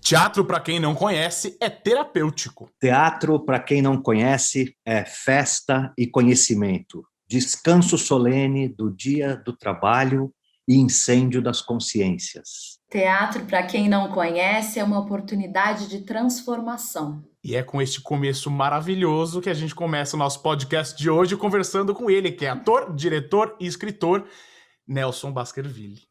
Teatro, para quem não conhece, é terapêutico. Teatro, para quem não conhece, é festa e conhecimento. Descanso solene do dia do trabalho e incêndio das consciências. Teatro, para quem não conhece, é uma oportunidade de transformação. E é com este começo maravilhoso que a gente começa o nosso podcast de hoje conversando com ele, que é ator, diretor e escritor, Nelson Baskerville.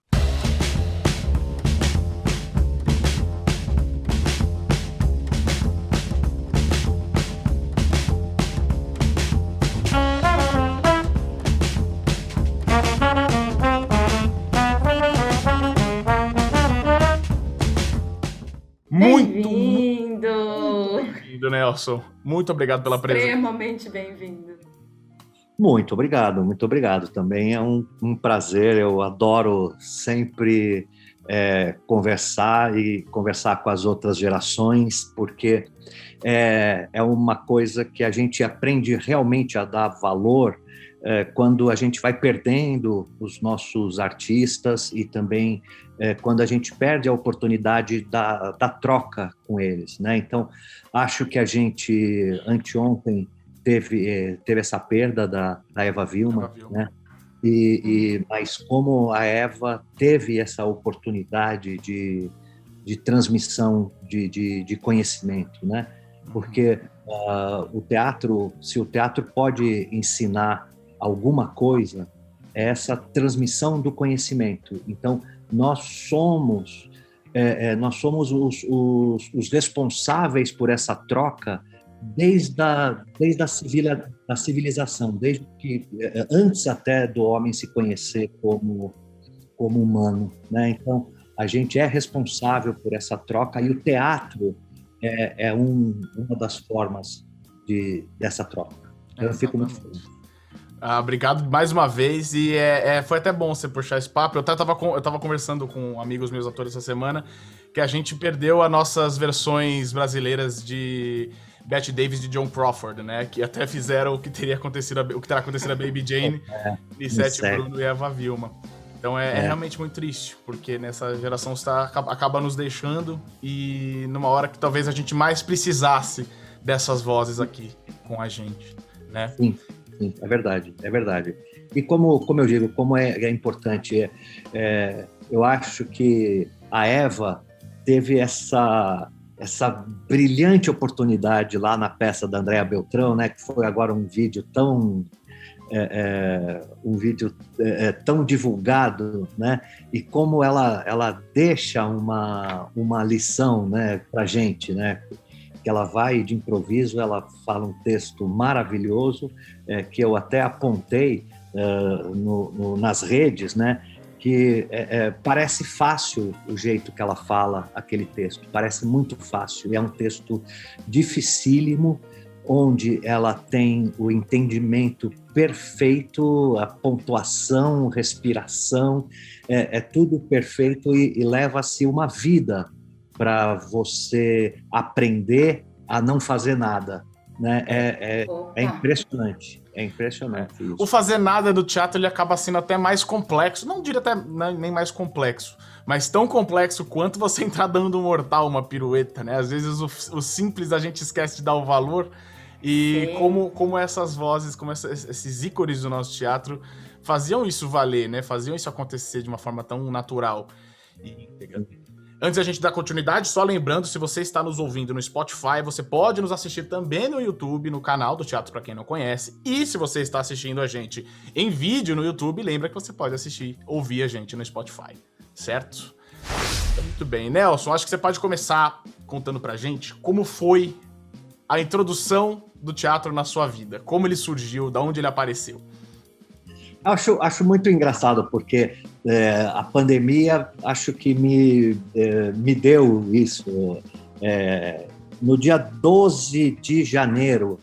Bem-vindo! Bem-vindo, Nelson. Muito obrigado pela presença. Extremamente bem-vindo. Muito obrigado. Também é um prazer, eu adoro sempre conversar com as outras gerações, porque é uma coisa que a gente aprende realmente a dar valor quando a gente vai perdendo os nossos artistas e também quando a gente perde a oportunidade da troca com eles, né? Então, acho que a gente, anteontem, teve essa perda da Eva Vilma, né? Mas como a Eva teve essa oportunidade de transmissão de conhecimento, né? Porque o teatro, se o teatro pode ensinar alguma coisa, é essa transmissão do conhecimento. Então, nós somos os responsáveis por essa troca desde a civilização, desde que antes até do homem se conhecer como humano, né? Então, a gente é responsável por essa troca e o teatro é uma das formas dessa troca. Então, eu fico muito feliz. Obrigado mais uma vez, e foi até bom você puxar esse papo. Eu tava conversando com amigos meus atores essa semana, que a gente perdeu as nossas versões brasileiras de Bette Davis e Joan Crawford, né? Que até fizeram o que terá acontecido a Baby Jane, Lisette Bruno e Eva Vilma. Então é realmente muito triste, porque nessa geração acaba nos deixando, e numa hora que talvez a gente mais precisasse dessas vozes aqui com a gente, né? Sim, é verdade. E como eu digo, como é importante, eu acho que a Eva teve essa brilhante oportunidade lá na peça da Andréa Beltrão, né, que foi agora um vídeo tão divulgado, né, e como ela deixa uma lição, né, pra gente, né, que ela vai de improviso, ela fala um texto maravilhoso, que eu até apontei nas redes, né, que parece fácil o jeito que ela fala aquele texto, parece muito fácil, é um texto dificílimo, onde ela tem o entendimento perfeito, a pontuação, respiração, é tudo perfeito e leva-se uma vida para você aprender a não fazer nada, né? É impressionante. É impressionante isso. O fazer nada do teatro, ele acaba sendo até mais complexo, não diria até nem mais complexo, mas tão complexo quanto você entrar dando um mortal, uma pirueta, né? Às vezes o simples a gente esquece de dar o valor, e como essas vozes, como esses ícones do nosso teatro faziam isso valer, né? Faziam isso acontecer de uma forma tão natural e íntegra. Antes da gente dar continuidade, só lembrando, se você está nos ouvindo no Spotify, você pode nos assistir também no YouTube, no canal do Teatro Pra Quem Não Conhece. E se você está assistindo a gente em vídeo no YouTube, lembra que você pode ouvir a gente no Spotify, certo? Muito bem. Nelson, acho que você pode começar contando pra gente como foi a introdução do teatro na sua vida. Como ele surgiu, de onde ele apareceu. Acho muito engraçado, porque a pandemia acho que me deu isso. No dia 12 de janeiro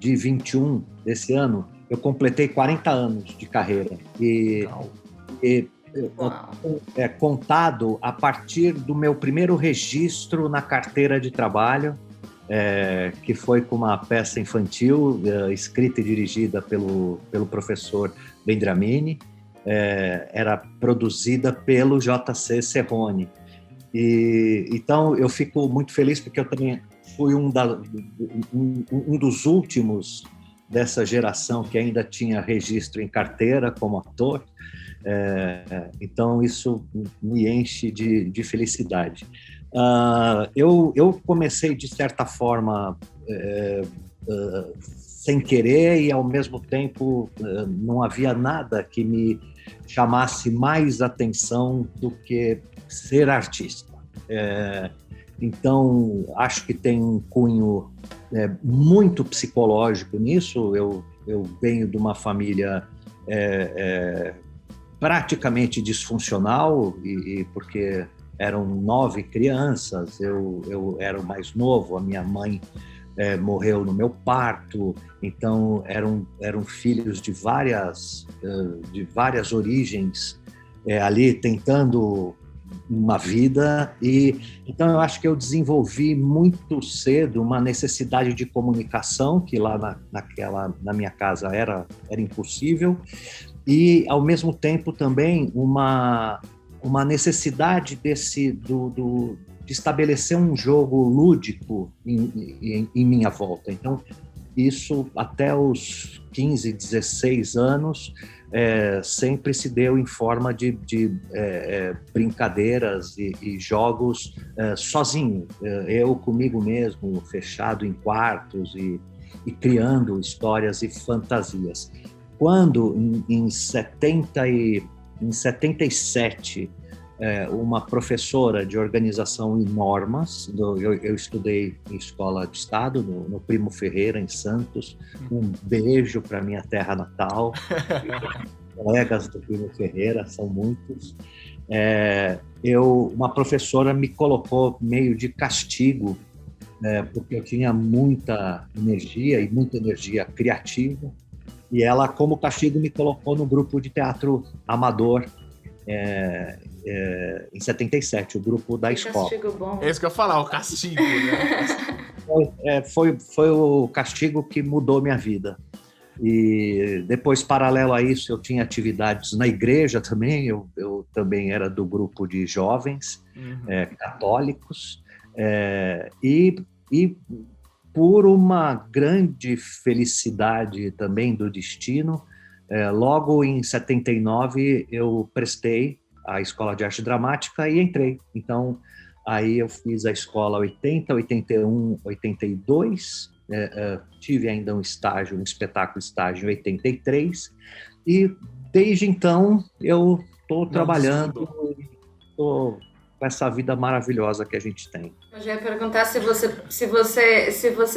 de 21 desse ano, eu completei 40 anos de carreira. Contado a partir do meu primeiro registro na carteira de trabalho, que foi com uma peça infantil escrita e dirigida pelo professor Bendramini, era produzida pelo J.C. Serrone. Então, eu fico muito feliz porque eu também fui um dos últimos dessa geração que ainda tinha registro em carteira como ator. Então, isso me enche de felicidade. Eu comecei, de certa forma, sem querer, e, ao mesmo tempo, não havia nada que me chamasse mais atenção do que ser artista. Então, acho que tem um cunho muito psicológico nisso. Eu venho de uma família praticamente disfuncional, porque eram 9 crianças, eu era o mais novo, a minha mãe morreu no meu parto, então eram filhos de várias origens ali tentando uma vida. E então eu acho que eu desenvolvi muito cedo uma necessidade de comunicação que lá na minha casa era impossível, e ao mesmo tempo também uma necessidade de estabelecer um jogo lúdico em minha volta. Então, isso até os 15, 16 anos sempre se deu em forma de brincadeiras e jogos sozinho, eu comigo mesmo, fechado em quartos e criando histórias e fantasias. Quando, em 77, uma professora de organização e normas, eu estudei em escola de estado, no Primo Ferreira, em Santos. Um beijo para minha terra natal. Colegas do Primo Ferreira, são muitos. Uma professora me colocou meio de castigo, porque eu tinha muita energia criativa, e ela, como castigo, me colocou no grupo de teatro amador, em 77, o grupo da escola. Castigo bom. É isso que eu ia falar, o castigo, né? Foi o castigo que mudou minha vida. E depois, paralelo a isso, eu tinha atividades na igreja também. Eu também era do grupo de jovens católicos. E por uma grande felicidade também do destino, logo em 79 eu prestei a Escola de Arte Dramática e entrei. Então, aí eu fiz a escola 80, 81, 82, tive ainda um espetáculo estágio em 83, e desde então eu estou trabalhando, estou com essa vida maravilhosa que a gente tem. Eu já ia perguntar se você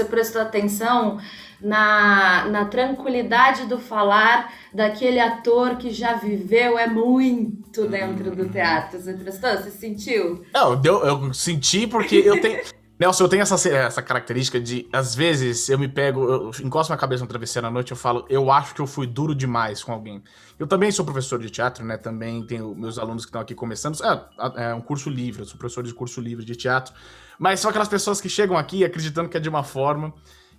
prestou atenção na tranquilidade do falar daquele ator que já viveu muito dentro do teatro. Você prestou? Você sentiu? Eu senti porque eu tenho... Nelson, eu tenho essa característica de, às vezes, eu encosto minha cabeça no travesseiro à noite e eu falo, eu acho que eu fui duro demais com alguém. Eu também sou professor de teatro, né? Também tenho meus alunos que estão aqui começando. É um curso livre, eu sou professor de curso livre de teatro. Mas são aquelas pessoas que chegam aqui acreditando que é de uma forma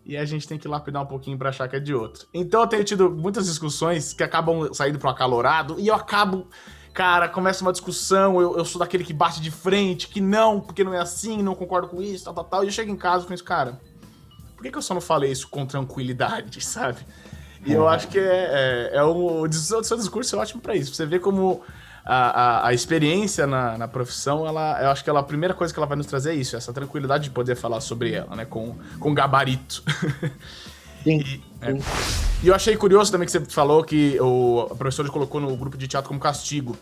e a gente tem que lapidar um pouquinho pra achar que é de outra. Então eu tenho tido muitas discussões que acabam saindo pro acalorado e eu acabo... Cara, começa uma discussão, eu sou daquele que bate de frente, que não, porque não é assim, não concordo com isso, tal, e eu chego em casa e penso, cara, por que eu só não falei isso com tranquilidade, sabe? E eu acho que o seu discurso é ótimo pra isso, pra você ver como a experiência na profissão, eu acho que a primeira coisa que ela vai nos trazer é isso, essa tranquilidade de poder falar sobre ela, né, com gabarito. Sim, E eu achei curioso também que você falou que o professor colocou no grupo de teatro como castigo.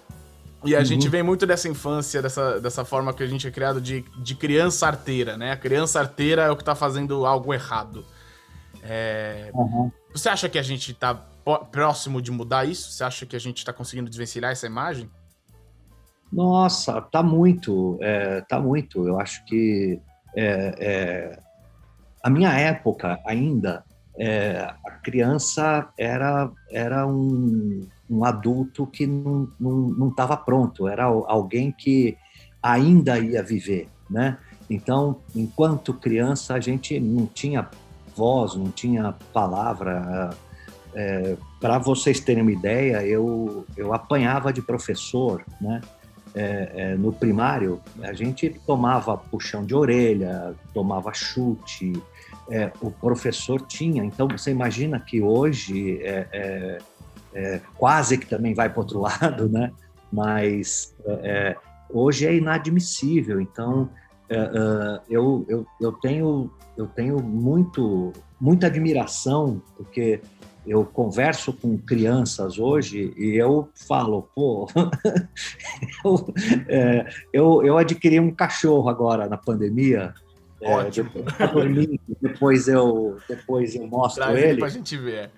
E a gente vem muito dessa infância, dessa forma que a gente é criado de criança arteira, né? A criança arteira é o que tá fazendo algo errado. Você acha que a gente tá próximo de mudar isso? Você acha que a gente tá conseguindo desvencilhar essa imagem? Nossa, tá muito. Eu acho que a minha época ainda, a criança era um adulto que não estava pronto, era alguém que ainda ia viver, né? Então, enquanto criança, a gente não tinha voz, não tinha palavra. Para vocês terem uma ideia, eu apanhava de professor, né? no primário, a gente tomava puxão de orelha, tomava chute, o professor tinha. Então, você imagina que hoje quase que também vai para o outro lado, né? Mas hoje é inadmissível. Então, eu tenho muita admiração, porque eu converso com crianças hoje e eu falo, pô, eu adquiri um cachorro agora na pandemia. Ótimo. Depois eu mostro Traz ele. Pra gente ver.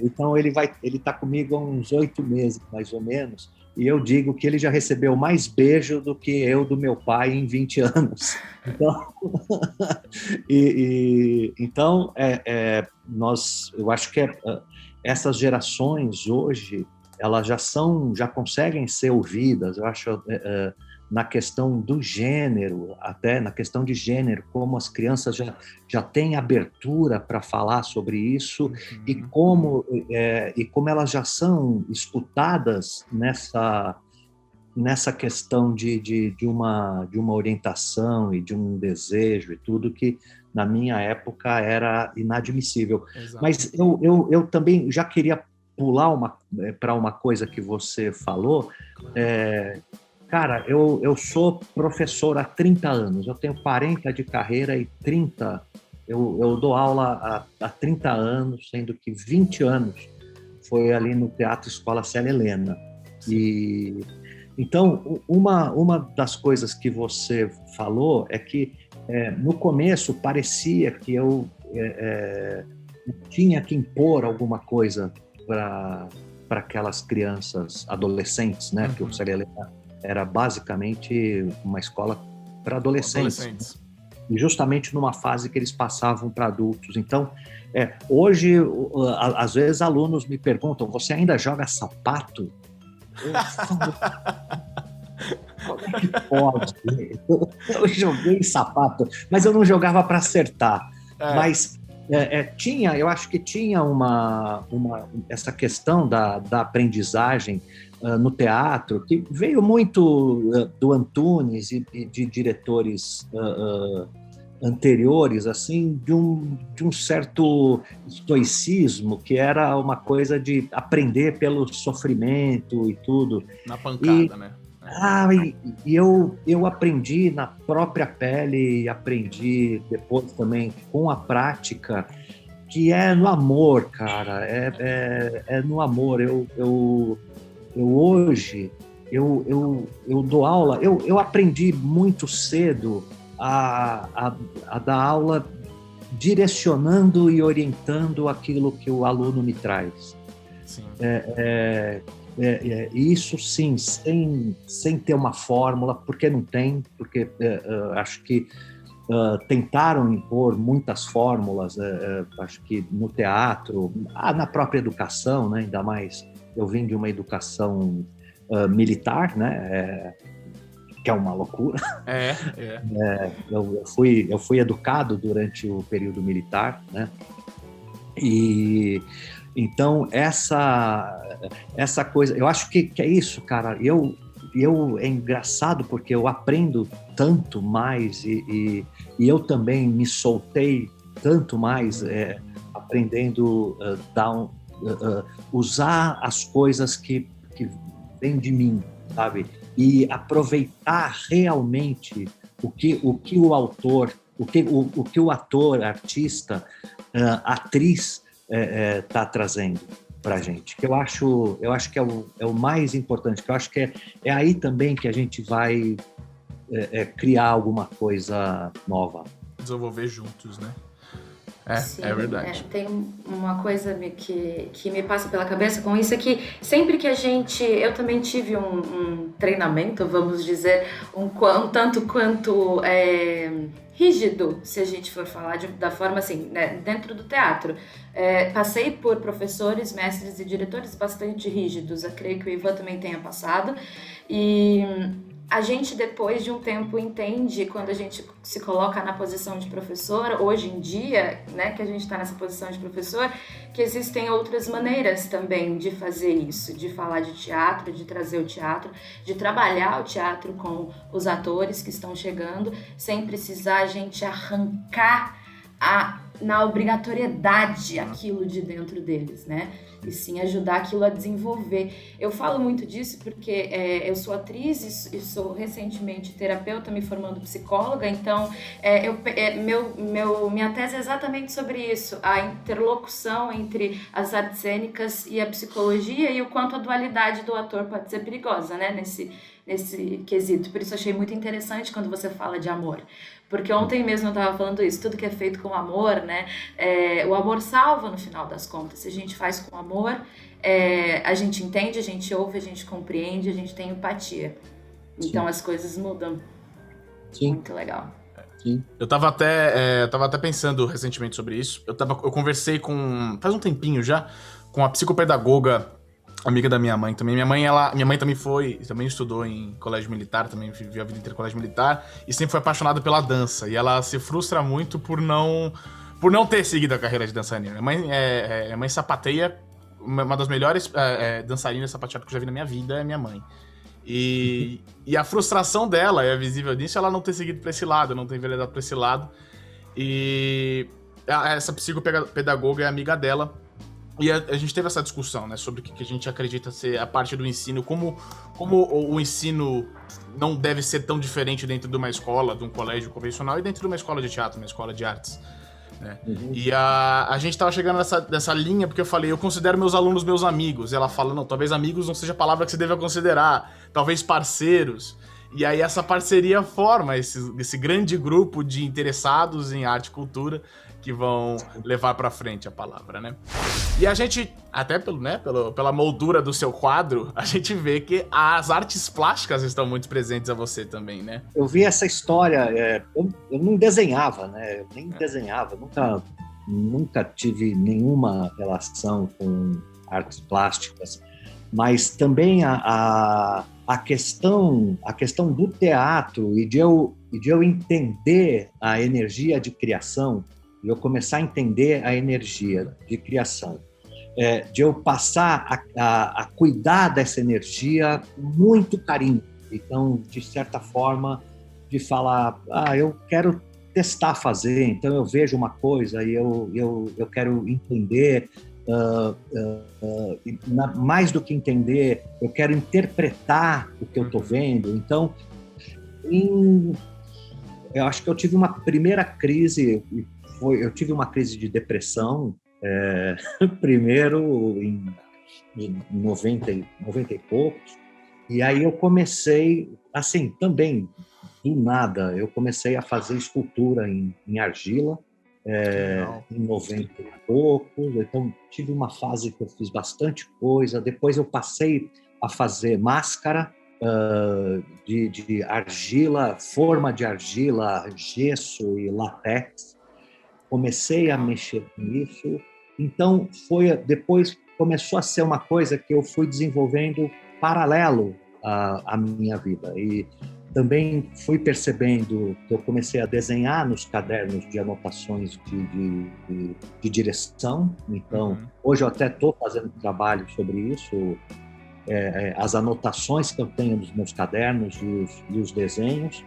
Então ele está comigo há uns 8 meses, mais ou menos, e eu digo que ele já recebeu mais beijo do que eu do meu pai em 20 anos. Então, então eu acho que essas gerações hoje, elas já conseguem ser ouvidas. Eu acho na questão do gênero, até na questão de gênero, como as crianças já têm abertura para falar sobre isso, e como elas já são escutadas nessa questão de uma orientação e de um desejo e tudo, que na minha época era inadmissível. Exato. Mas eu também já queria pular para uma coisa que você falou. Cara, eu sou professor há 30 anos, eu tenho 40 de carreira e 30, eu dou aula há 30 anos, sendo que 20 anos foi ali no Teatro Escola Célia Helena. E então, uma das coisas que você falou é que no começo parecia que eu tinha que impor alguma coisa para aquelas crianças, adolescentes, né? Porque o Célia Helena era basicamente uma escola para adolescentes. E justamente numa fase que eles passavam para adultos. Então, hoje, às vezes, alunos me perguntam, você ainda joga sapato? Como é que pode? Eu joguei sapato, mas eu não jogava para acertar. Mas eu acho que tinha essa questão da aprendizagem no teatro, que veio muito do Antunes e de diretores anteriores, assim, de um certo estoicismo, que era uma coisa de aprender pelo sofrimento e tudo. Na pancada, né? E eu aprendi na própria pele, e aprendi depois também com a prática, que é no amor, cara, é no amor. Eu hoje, eu dou aula, eu aprendi muito cedo a dar aula direcionando e orientando aquilo que o aluno me traz. Sim. Isso sim, sem ter uma fórmula, porque não tem, porque acho que tentaram impor muitas fórmulas, acho que no teatro, na própria educação, né, ainda mais, eu vim de uma educação militar, né, que é uma loucura. Eu fui educado durante o período militar, né, e então essa coisa, eu acho que é isso, cara. É engraçado porque eu aprendo tanto mais e eu também me soltei tanto mais aprendendo usar as coisas que vêm de mim, sabe? E aproveitar realmente o que o autor, o que o ator, artista, atriz está trazendo para a gente, que eu acho que é o mais importante, que eu acho que é aí também que a gente vai criar alguma coisa nova. Desenvolver juntos, né? Sim, é verdade. Tem uma coisa que me passa pela cabeça com isso, é que sempre que eu também tive um treinamento, vamos dizer, um tanto quanto rígido, se a gente for falar da forma assim, né, dentro do teatro. Passei por professores, mestres e diretores bastante rígidos, eu creio que o Ivan também tenha passado, e a gente, depois de um tempo, entende, quando a gente se coloca na posição de professor, hoje em dia, né, que a gente está nessa posição de professor, que existem outras maneiras também de fazer isso, de falar de teatro, de trazer o teatro, de trabalhar o teatro com os atores que estão chegando, sem precisar a gente arrancar na obrigatoriedade aquilo de dentro deles, né? E sim ajudar aquilo a desenvolver. Eu falo muito disso porque eu sou atriz e sou recentemente terapeuta, me formando psicóloga, então minha tese é exatamente sobre isso, a interlocução entre as artes cênicas e a psicologia e o quanto a dualidade do ator pode ser perigosa, né? Nesse quesito. Por isso achei muito interessante quando você fala de amor. Porque ontem mesmo eu estava falando isso, tudo que é feito com amor, né? O amor salva no final das contas. Se a gente faz com amor, a gente entende, a gente ouve, a gente compreende, a gente tem empatia. Então Sim. As coisas mudam. Sim. Muito legal. Sim. Eu tava até pensando recentemente sobre isso. Eu conversei faz um tempinho já, com a psicopedagoga amiga da minha mãe também. Minha mãe também estudou em colégio militar, também viveu a vida inteira em colégio militar, e sempre foi apaixonada pela dança. E ela se frustra muito por não ter seguido a carreira de dançarina. Minha mãe sapateia, uma das melhores dançarinas sapateadas que eu já vi na minha vida é minha mãe. E a frustração dela é visível nisso, ela não ter seguido pra esse lado, não ter enveredado pra esse lado. E essa psicopedagoga é amiga dela. E a gente teve essa discussão, né, sobre o que a gente acredita ser a parte do ensino, como o ensino não deve ser tão diferente dentro de uma escola, de um colégio convencional, e dentro de uma escola de teatro, uma escola de artes, né? Uhum. E a gente tava chegando nessa linha, porque eu falei, eu considero meus alunos meus amigos. E ela fala, não, talvez amigos não seja a palavra que você deva considerar, talvez parceiros. E aí essa parceria forma esse grande grupo de interessados em arte e cultura que vão levar pra frente a palavra, né? E a gente, até pela moldura do seu quadro, a gente vê que as artes plásticas estão muito presentes a você também, né? Eu vi essa história, eu não desenhava, né? Eu nem desenhava, nunca tive nenhuma relação com artes plásticas, mas também a questão do teatro e de eu entender a energia de criação, de eu começar a entender a energia de criação, de eu passar a cuidar dessa energia com muito carinho. Então, de certa forma, de falar, eu quero testar fazer, então eu vejo uma coisa e eu quero entender, mais do que entender, eu quero interpretar o que eu estou vendo. Então, eu acho que eu tive uma primeira crise, eu tive uma crise de depressão, primeiro em 90 e poucos, e aí eu comecei, assim, também, do nada, eu comecei a fazer escultura em argila, em 90 e poucos, então tive uma fase que eu fiz bastante coisa, depois eu passei a fazer máscara de argila, forma de argila, gesso e látex, comecei a mexer com isso, então depois começou a ser uma coisa que eu fui desenvolvendo paralelo à minha vida, e também fui percebendo que eu comecei a desenhar nos cadernos de anotações de direção. Então, hoje eu até estou fazendo um trabalho sobre isso, as anotações que eu tenho nos meus cadernos e os desenhos.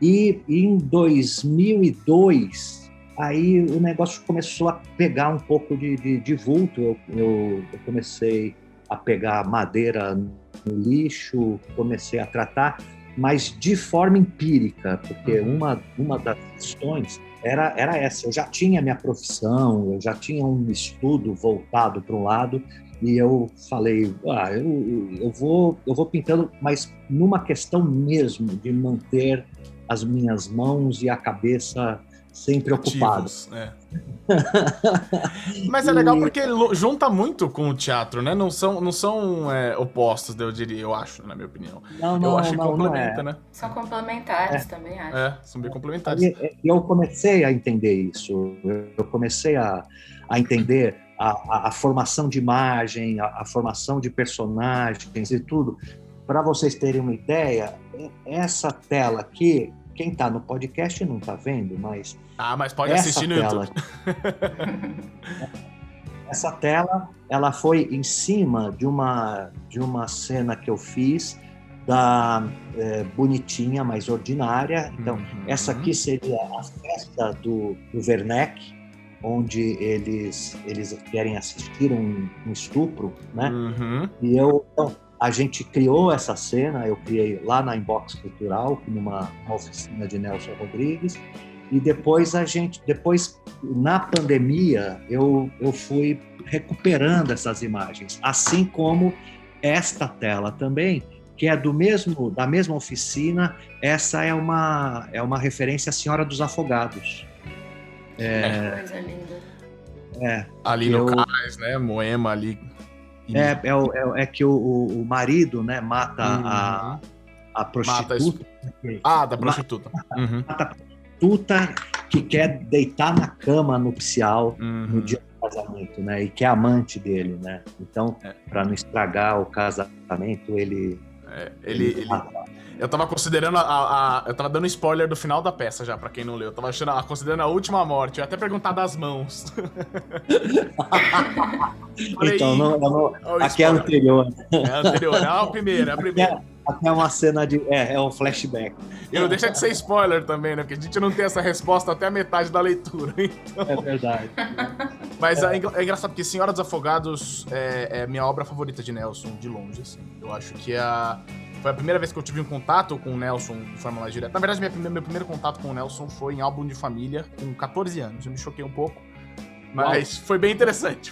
E em 2002, aí o negócio começou a pegar um pouco de vulto. Eu comecei a pegar madeira no lixo, comecei a tratar, mas de forma empírica, porque uma das questões era essa. Eu já tinha minha profissão, eu já tinha um estudo voltado para um lado, e eu falei, eu vou pintando, mas numa questão mesmo de manter as minhas mãos e a cabeça sempre ocupados. Mas é legal porque junta muito com o teatro, né? Não são opostos, eu acho, na minha opinião. Eu acho que complementa, né? São complementares também, acho. São bem complementares. Eu comecei a entender isso. Eu comecei a entender a formação de imagem, a formação de personagens e tudo, para vocês terem uma ideia, essa tela aqui, quem está no podcast não está vendo, mas... mas pode assistir no YouTube. Essa tela, ela foi em cima de uma cena que eu fiz da Bonitinha, mais ordinária. Então, essa aqui seria a festa do Werneck, onde eles querem assistir um estupro, né? E então, a gente criou essa cena, eu criei lá na Inbox Cultural, numa oficina de Nelson Rodrigues, e depois na pandemia, eu fui recuperando essas imagens, assim como esta tela também, que é da mesma oficina. Essa é uma referência à Senhora dos Afogados. Coisa linda. Ali no cais, né? Moema ali. É que o marido, né, mata a prostituta. Da prostituta. Mata a prostituta que quer deitar na cama nupcial no dia do casamento, né? E que é amante dele, né? Então, para não estragar o casamento, ele eu tava considerando eu tava dando spoiler do final da peça já, pra quem não leu. Eu tava considerando a última morte. Eu ia até perguntar das mãos. Então, aqui é anterior. É anterior, é a primeira. Aqui é uma cena é um flashback. E não deixa de ser spoiler também, né? Porque a gente não tem essa resposta até a metade da leitura. Então... É verdade. Mas é engraçado porque Senhora dos Afogados é minha obra favorita de Nelson, de longe, assim. Eu acho que foi a primeira vez que eu tive um contato com o Nelson de forma mais direta. Na verdade, meu primeiro contato com o Nelson foi em álbum de família, com 14 anos. Eu me choquei um pouco, mas foi bem interessante,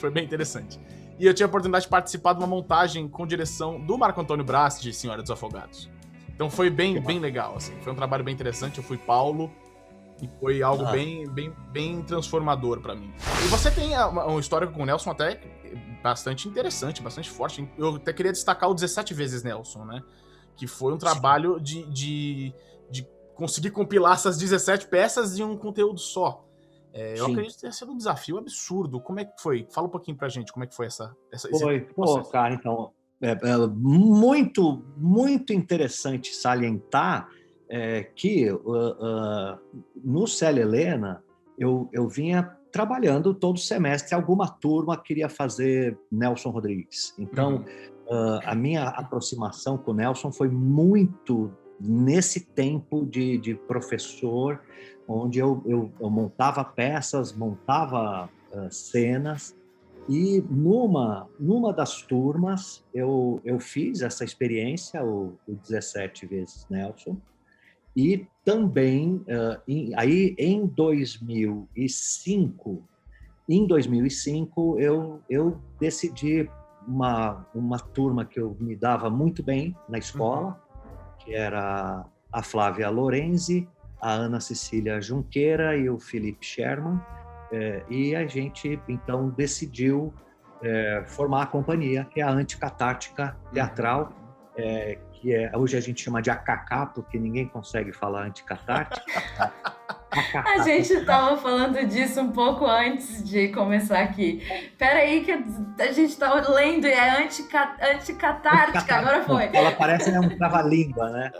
E eu tive a oportunidade de participar de uma montagem com direção do Marco Antônio Brás, de Senhora dos Afogados. Então foi bem legal, assim. Foi um trabalho bem interessante, eu fui Paulo, e foi algo bem transformador pra mim. E você tem um histórico com o Nelson até bastante interessante, bastante forte. Eu até queria destacar o 17 vezes Nelson, né? Que foi um trabalho de conseguir compilar essas 17 peças em um conteúdo só. Eu acredito que tenha sido um desafio absurdo. Como é que foi? Fala um pouquinho pra gente como é que foi esse processo. Cara, então, muito, muito interessante salientar que no Célia Helena eu vinha trabalhando todo semestre, alguma turma queria fazer Nelson Rodrigues. Então, a minha aproximação com o Nelson foi muito nesse tempo de professor, onde eu montava peças, montava cenas, e numa das turmas eu fiz essa experiência, o 17 vezes Nelson, e também aí em 2005 eu decidi uma turma que eu me dava muito bem na escola, que era a Flávia Lorenzi, a Ana Cecília Junqueira e o Felipe Sherman, e a gente então decidiu formar a companhia, que é a Anticatártica Teatral, que hoje a gente chama de AKK, porque ninguém consegue falar Anticatártica. A gente estava falando disso um pouco antes de começar aqui. Peraí que a gente estava lendo e é anticatártica, agora foi. Ela parece um trava-língua, né?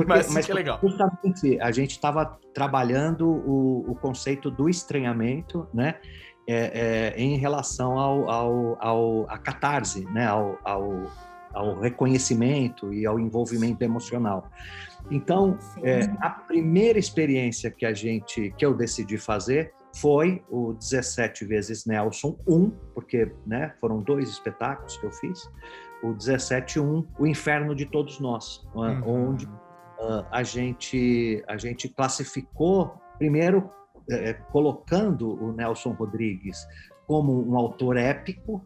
Mas que legal. Justamente a gente estava trabalhando o conceito do estranhamento, né? Em relação à catarse, né? Ao reconhecimento e ao envolvimento emocional. Então, a primeira experiência que eu decidi fazer foi o 17 vezes Nelson 1, porque, né, foram 2 espetáculos que eu fiz. O 17-1, O Inferno de Todos Nós, onde a gente classificou, primeiro, colocando o Nelson Rodrigues como um autor épico.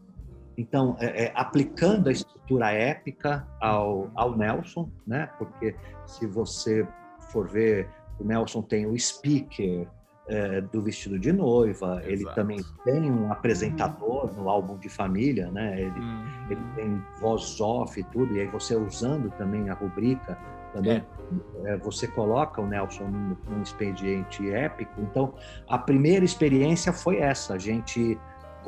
Então, aplicando a estrutura épica ao Nelson, né? Porque se você for ver, o Nelson tem o speaker do Vestido de Noiva, ele também tem um apresentador no álbum de família, né? Ele tem voz off e tudo, e aí você usando também a rubrica, também você coloca o Nelson num expediente épico. Então, a primeira experiência foi essa, a gente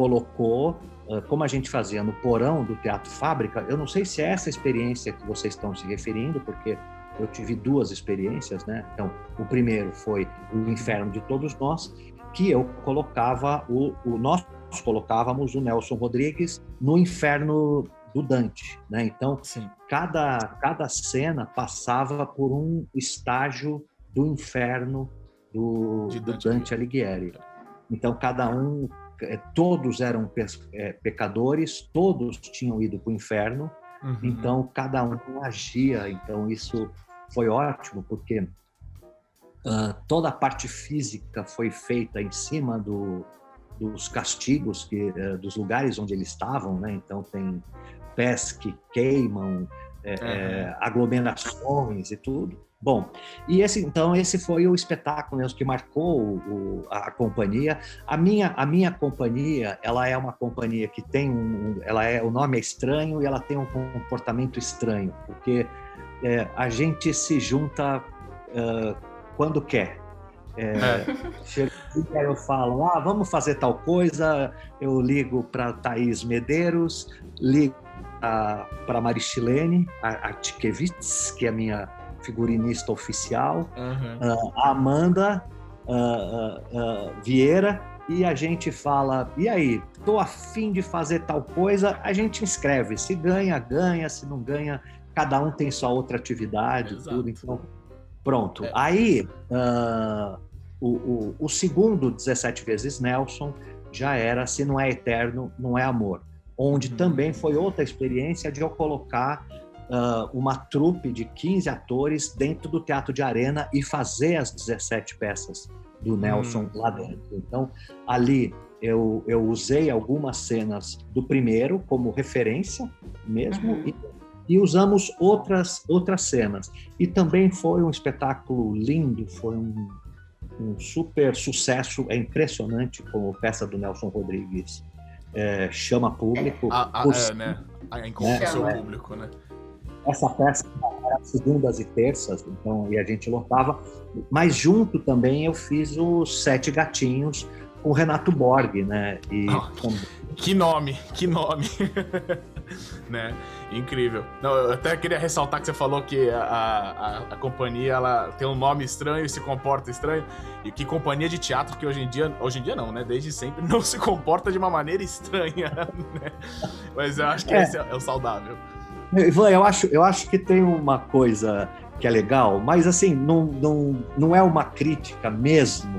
colocou, como a gente fazia no porão do Teatro Fábrica. Eu não sei se é essa experiência que vocês estão se referindo, porque eu tive 2 experiências, né? Então, o primeiro foi o Inferno de Todos Nós, que eu colocava nós colocávamos o Nelson Rodrigues no Inferno do Dante, né? Então, Sim. cada cena passava por um estágio do inferno do Dante Alighieri. Então, todos eram pecadores, todos tinham ido para o inferno, então cada um agia. Então, isso foi ótimo, porque toda a parte física foi feita em cima dos castigos, dos lugares onde eles estavam, né? Então, tem pés que queimam, aglomerações e tudo. Bom, e esse foi o espetáculo que marcou a companhia. A minha companhia, ela é uma companhia que tem o nome é estranho e ela tem um comportamento estranho, porque a gente se junta quando quer. Chega um dia, eu falo, vamos fazer tal coisa, eu ligo para Thaís Medeiros, ligo para Maristilene Artikevich, que é a minha figurinista oficial, a Amanda Vieira, e a gente fala, e aí, tô a fim de fazer tal coisa, a gente inscreve, se ganha, ganha, se não ganha, cada um tem sua outra atividade. Exato. Tudo, então pronto. Aí o segundo 17 vezes Nelson já era Se Não É Eterno, Não É Amor, onde também foi outra experiência de eu colocar uma trupe de 15 atores dentro do Teatro de Arena e fazer as 17 peças do Nelson lá dentro. Então, ali eu usei algumas cenas do primeiro como referência mesmo, e usamos outras cenas. E também foi um espetáculo lindo, foi um super sucesso, é impressionante como peça do Nelson Rodrigues chama público. Encontra o seu público, né? Essa peça era segundas e terças, então, e a gente lotava. Mas junto também eu fiz os 7 Gatinhos com o Renato Borg, né? Que nome! Né? Incrível. Não, eu até queria ressaltar que você falou que a companhia ela tem um nome estranho e se comporta estranho, e que companhia de teatro que hoje em dia não, né? Desde sempre não se comporta de uma maneira estranha, né? Mas eu acho que esse é o saudável. Ivan, eu acho que tem uma coisa que é legal, mas assim, não é uma crítica mesmo,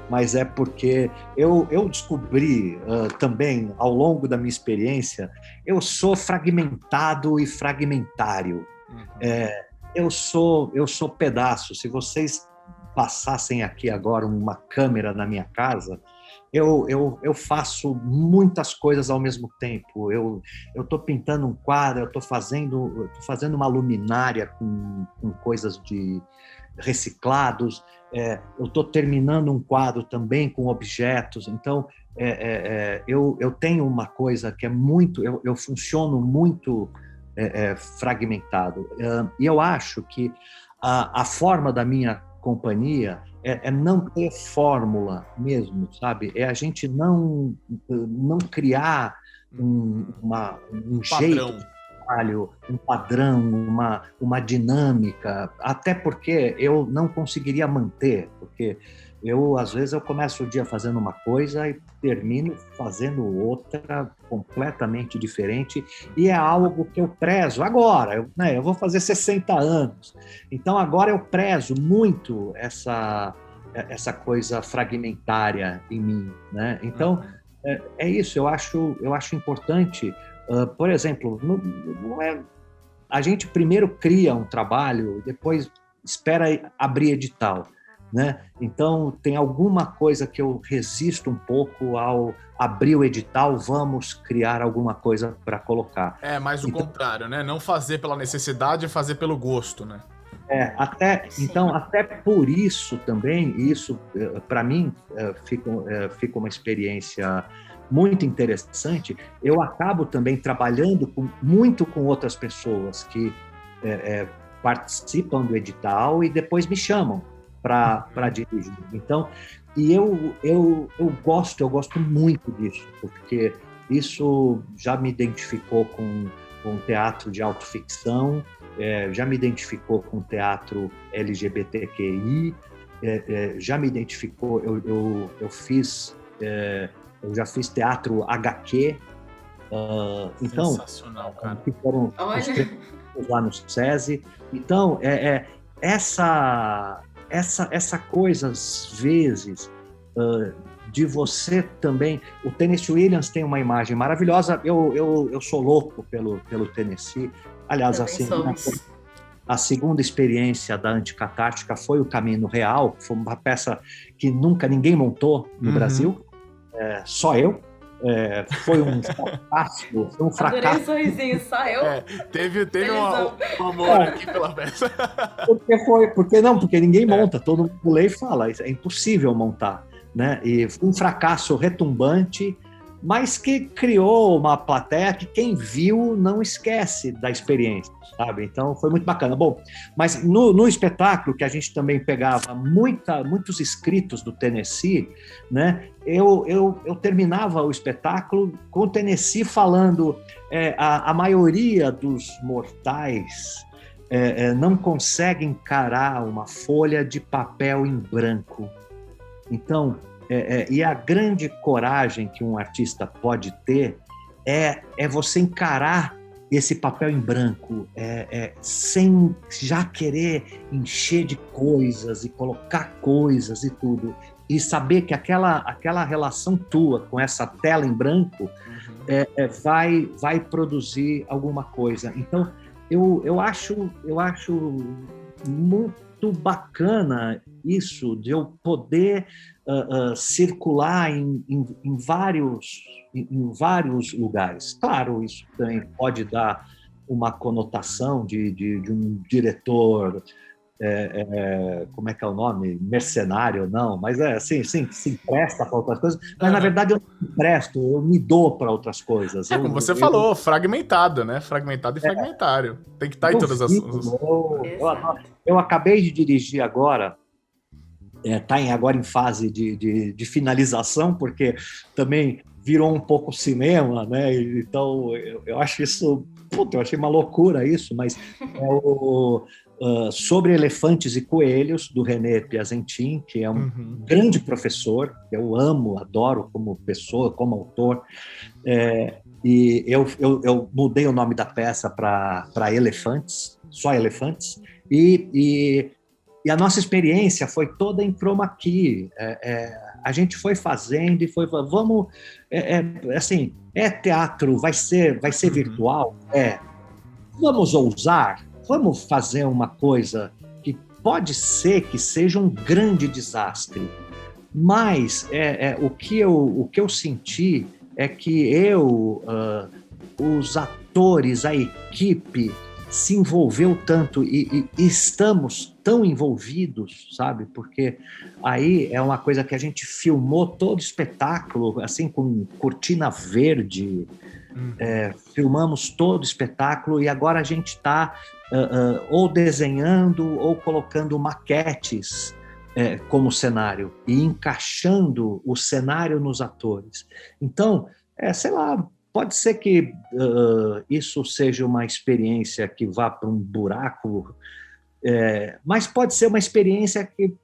mas é porque eu descobri também, ao longo da minha experiência, eu sou fragmentado e fragmentário. Eu sou pedaço. Se vocês passassem aqui agora uma câmera na minha casa, eu faço muitas coisas ao mesmo tempo. Eu estou pintando um quadro, eu estou fazendo uma luminária com coisas de reciclados, eu estou terminando um quadro também com objetos. Então, eu tenho uma coisa que é muito... Eu funciono muito fragmentado. E eu acho que a forma da minha companhia é não ter fórmula mesmo, sabe? É a gente não criar um jeito de trabalho, um padrão, uma dinâmica, até porque eu não conseguiria manter, porque às vezes eu começo o dia fazendo uma coisa e termino fazendo outra completamente diferente, e é algo que eu prezo agora, eu vou fazer 60 anos, então agora eu prezo muito essa coisa fragmentária em mim, né? Então, é isso, eu acho importante, por exemplo, a gente primeiro cria um trabalho, depois espera abrir edital, né? Então, tem alguma coisa que eu resisto um pouco ao abrir o edital, vamos criar alguma coisa para colocar. Mais o contrário, né? Não fazer pela necessidade, fazer pelo gosto, né? Então, até por isso também, isso para mim fica uma experiência muito interessante. Eu acabo também trabalhando muito com outras pessoas que participam do edital e depois me chamam para dirigir. Então, e eu gosto muito disso, porque isso já me identificou com teatro de autoficção, já me identificou com teatro LGBTQI, já me identificou, eu já fiz teatro HQ, então, sensacional, cara. Que foram lá no SESI. Então, essa coisa, às vezes, de você também... O Tennessee Williams tem uma imagem maravilhosa. Eu sou louco pelo Tennessee. Aliás, a segunda experiência da Anticatártica foi o Caminho Real, que foi uma peça que nunca ninguém montou no Brasil, só eu. Foi um fracasso, Adorei o sorrisinho, só eu. Teve um amor aqui pela peça. Porque ninguém monta, todo mundo lê e fala, é impossível montar, né? E foi um fracasso retumbante, mas que criou uma plateia que quem viu não esquece da experiência, sabe? Então foi muito bacana. Bom, mas no espetáculo, que a gente também pegava muitos escritos do Tennessee, né? Eu terminava o espetáculo com o Tennessee falando a maioria dos mortais não consegue encarar uma folha de papel em branco. Então, e a grande coragem que um artista pode ter é você encarar esse papel em branco, sem já querer encher de coisas e colocar coisas e tudo, e saber que aquela relação tua com essa tela em branco vai produzir alguma coisa. Então, eu acho muito bacana isso, de eu poder circular em vários lugares. Claro, isso também pode dar uma conotação de um diretor, como é que é o nome? Mercenário, não, mas assim, se empresta para outras coisas, mas na verdade eu não empresto, eu me dou para outras coisas. Como você falou, fragmentado, né? Fragmentado e fragmentário. Tem que estar em todas as... Eu acabei de dirigir agora, está agora em fase de finalização, porque também virou um pouco cinema, né? Então, eu acho isso... eu achei uma loucura isso, mas sobre Elefantes e Coelhos, do René Piazentin, que é um grande professor, que eu amo, adoro como pessoa, como autor, e eu mudei o nome da peça para Elefantes, só Elefantes, e a nossa experiência foi toda em chroma key. A gente foi fazendo e vamos... assim, teatro, vai ser virtual? Vamos ousar? Vamos fazer uma coisa que pode ser que seja um grande desastre. Mas o que eu senti é que os atores, a equipe, se envolveu tanto e estamos tão envolvidos, sabe? Porque aí é uma coisa que a gente filmou todo o espetáculo, assim, com cortina verde, filmamos todo o espetáculo e agora a gente está ou desenhando ou colocando maquetes como cenário e encaixando o cenário nos atores. Então, sei lá, pode ser que isso seja uma experiência que vá para um buraco, mas pode ser uma experiência que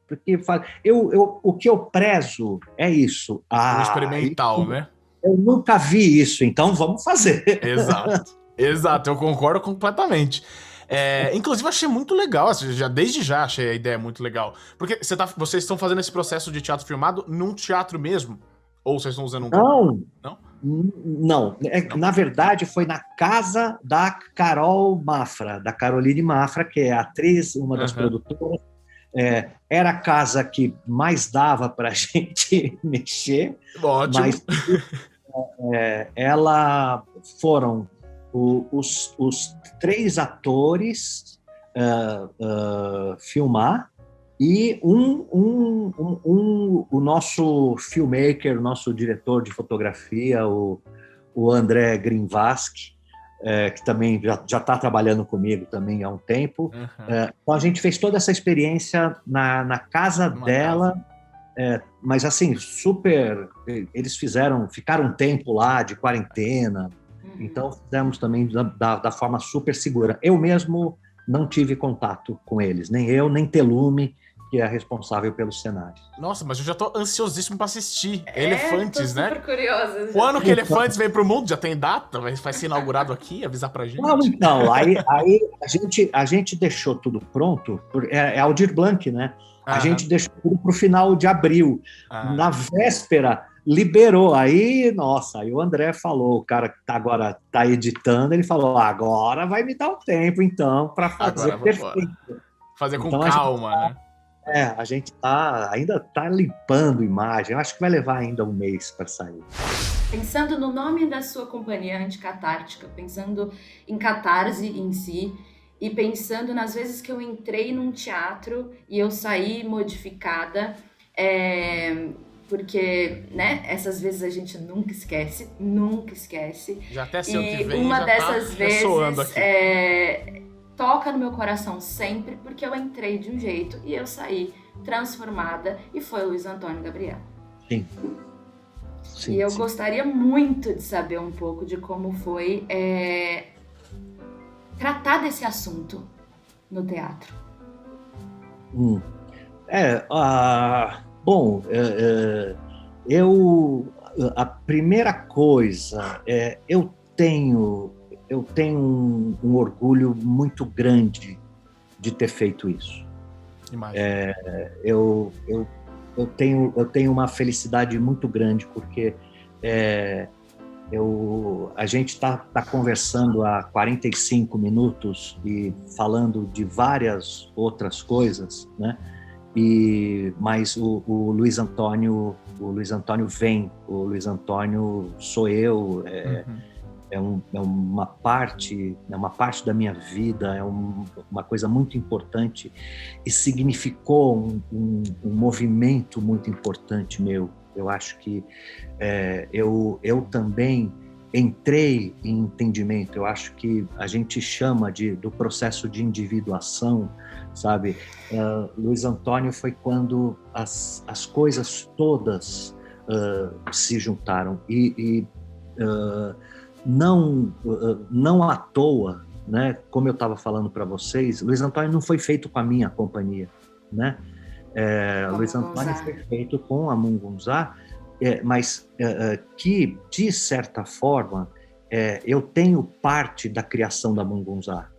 o que eu prezo é isso. Experimental, né? Eu nunca vi isso, então vamos fazer. Exato, eu concordo completamente. Inclusive, achei muito legal, desde já achei a ideia muito legal. Porque vocês estão fazendo esse processo de teatro filmado num teatro mesmo? Ou vocês estão usando um... Não. Na verdade, foi na casa da Carol Mafra, da Caroline Mafra, que é a atriz, uma das produtoras. Era a casa que mais dava para a gente mexer. Ótimo. Mas foram os 3 atores filmar e o nosso filmmaker, o nosso diretor de fotografia, o André Grinvask, que também já está trabalhando comigo também há um tempo. Uhum. Então a gente fez toda essa experiência na casa dela, mas assim, super... Eles ficaram um tempo lá de quarentena, então fizemos também da forma super segura. Eu mesmo não tive contato com eles, nem eu, nem Telume, que é responsável pelo cenário. Nossa, mas eu já tô ansiosíssimo pra assistir. Elefantes, tô né? super curiosa. Quando que Elefantes vem pro mundo? Já tem data? Vai ser inaugurado aqui? Avisar pra gente? Não, então, aí a gente deixou tudo pronto, é Aldir Blanc, né? A gente deixou tudo para o final de abril. Na véspera, liberou. Aí, nossa, aí o André falou, o cara que agora está editando, ele falou, agora vai me dar um tempo, então, para fazer perfeito. Fazer com então, calma, né? A gente ainda está limpando imagem. Eu acho que vai levar ainda um mês para sair. Pensando no nome da sua companhia anticatártica, pensando em catarse em si, e pensando nas vezes que eu entrei num teatro e eu saí modificada, porque, né, essas vezes a gente nunca esquece. Já até sei o que vem, uma já dessas tá vezes aqui. toca no meu coração sempre, porque eu entrei de um jeito e eu saí transformada, e foi o Luiz Antônio Gabriela. Sim. E eu gostaria muito de saber um pouco de como foi tratar desse assunto no teatro. Bom, a primeira coisa eu tenho um orgulho muito grande de ter feito isso. Eu tenho uma felicidade muito grande, porque a gente está conversando há 45 minutos e falando de várias outras coisas, né? Mas o Luiz Antônio vem, o Luiz Antônio sou eu, é uma parte da minha vida, é uma coisa muito importante e significou um movimento muito importante meu. Eu acho que eu também entrei em entendimento. Eu acho que a gente chama do processo de individuação, sabe? Luiz Antônio foi quando as coisas todas se juntaram e não à toa, né? Como eu estava falando para vocês, Luiz Antônio não foi feito com a minha companhia, né? Luiz Antônio foi feito com a Mungunzá, mas que, de certa forma, eu tenho parte da criação da Mungunzá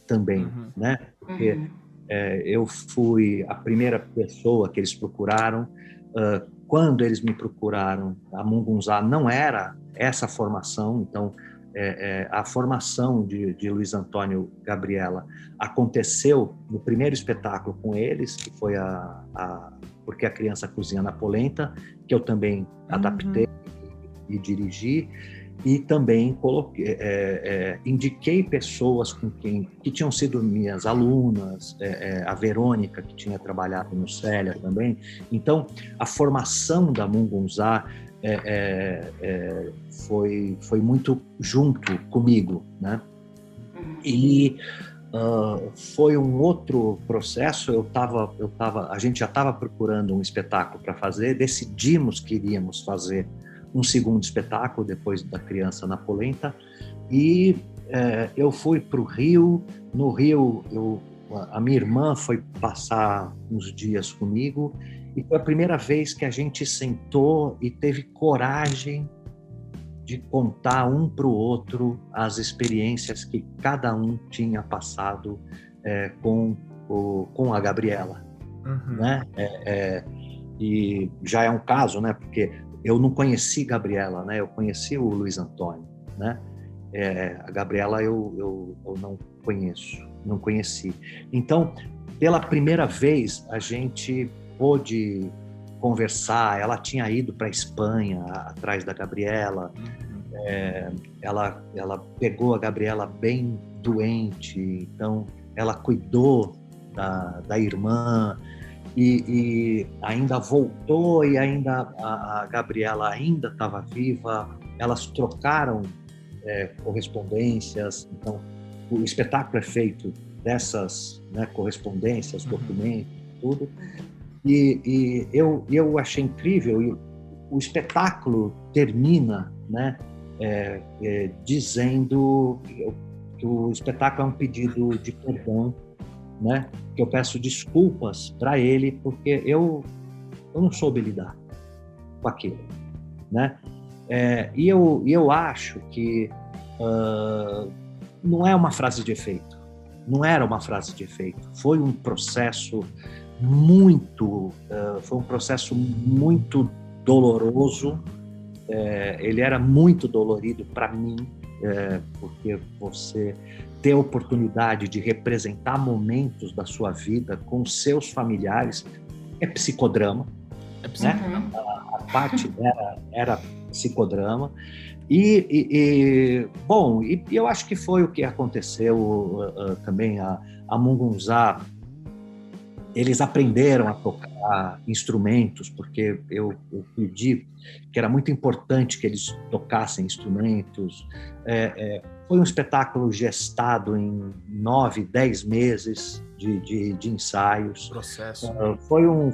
também, né? Porque eu fui a primeira pessoa que eles procuraram. Quando eles me procuraram, a Mungunzá não era essa formação, então a formação de Luiz Antônio Gabriela aconteceu no primeiro espetáculo com eles, que foi Porque a Criança Cozinha na Polenta, que eu também adaptei e dirigi, e também indiquei pessoas que tinham sido minhas alunas, a Verônica, que tinha trabalhado no Célia também. Então, a formação da Mungunzá foi muito junto comigo, né? E foi um outro processo. A gente já estava procurando um espetáculo para fazer, decidimos que iríamos fazer um segundo espetáculo depois da Criança na Polenta, e eu fui para o Rio. No Rio, a minha irmã foi passar uns dias comigo, e foi a primeira vez que a gente sentou e teve coragem de contar um para o outro as experiências que cada um tinha passado com a Gabriela, né? E já é um caso, né? Porque eu não conheci Gabriela, né? Eu conheci o Luiz Antônio, né? A Gabriela eu não conheci. Então, pela primeira vez, a gente pôde conversar. Ela tinha ido para a Espanha atrás da Gabriela. Ela pegou a Gabriela bem doente, então ela cuidou da irmã, e ainda voltou, e ainda a Gabriela ainda estava viva. Elas trocaram correspondências. Então, o espetáculo é feito dessas, né, correspondências, documentos, tudo. E eu achei incrível. E o espetáculo termina, né, dizendo que o espetáculo é um pedido de perdão, né, que eu peço desculpas para ele porque eu não soube lidar com aquilo, né? E eu acho que não é uma frase de efeito, não era uma frase de efeito, foi um processo muito doloroso. Ele era muito dolorido para mim, porque você ter a oportunidade de representar momentos da sua vida com seus familiares é psicodrama, né? A parte era psicodrama. Bom, eu acho que foi o que aconteceu também. A Mugunzá, eles aprenderam a tocar instrumentos, porque eu pedi que era muito importante que eles tocassem instrumentos. Foi um espetáculo gestado em 9, 10 meses de ensaios. Foi um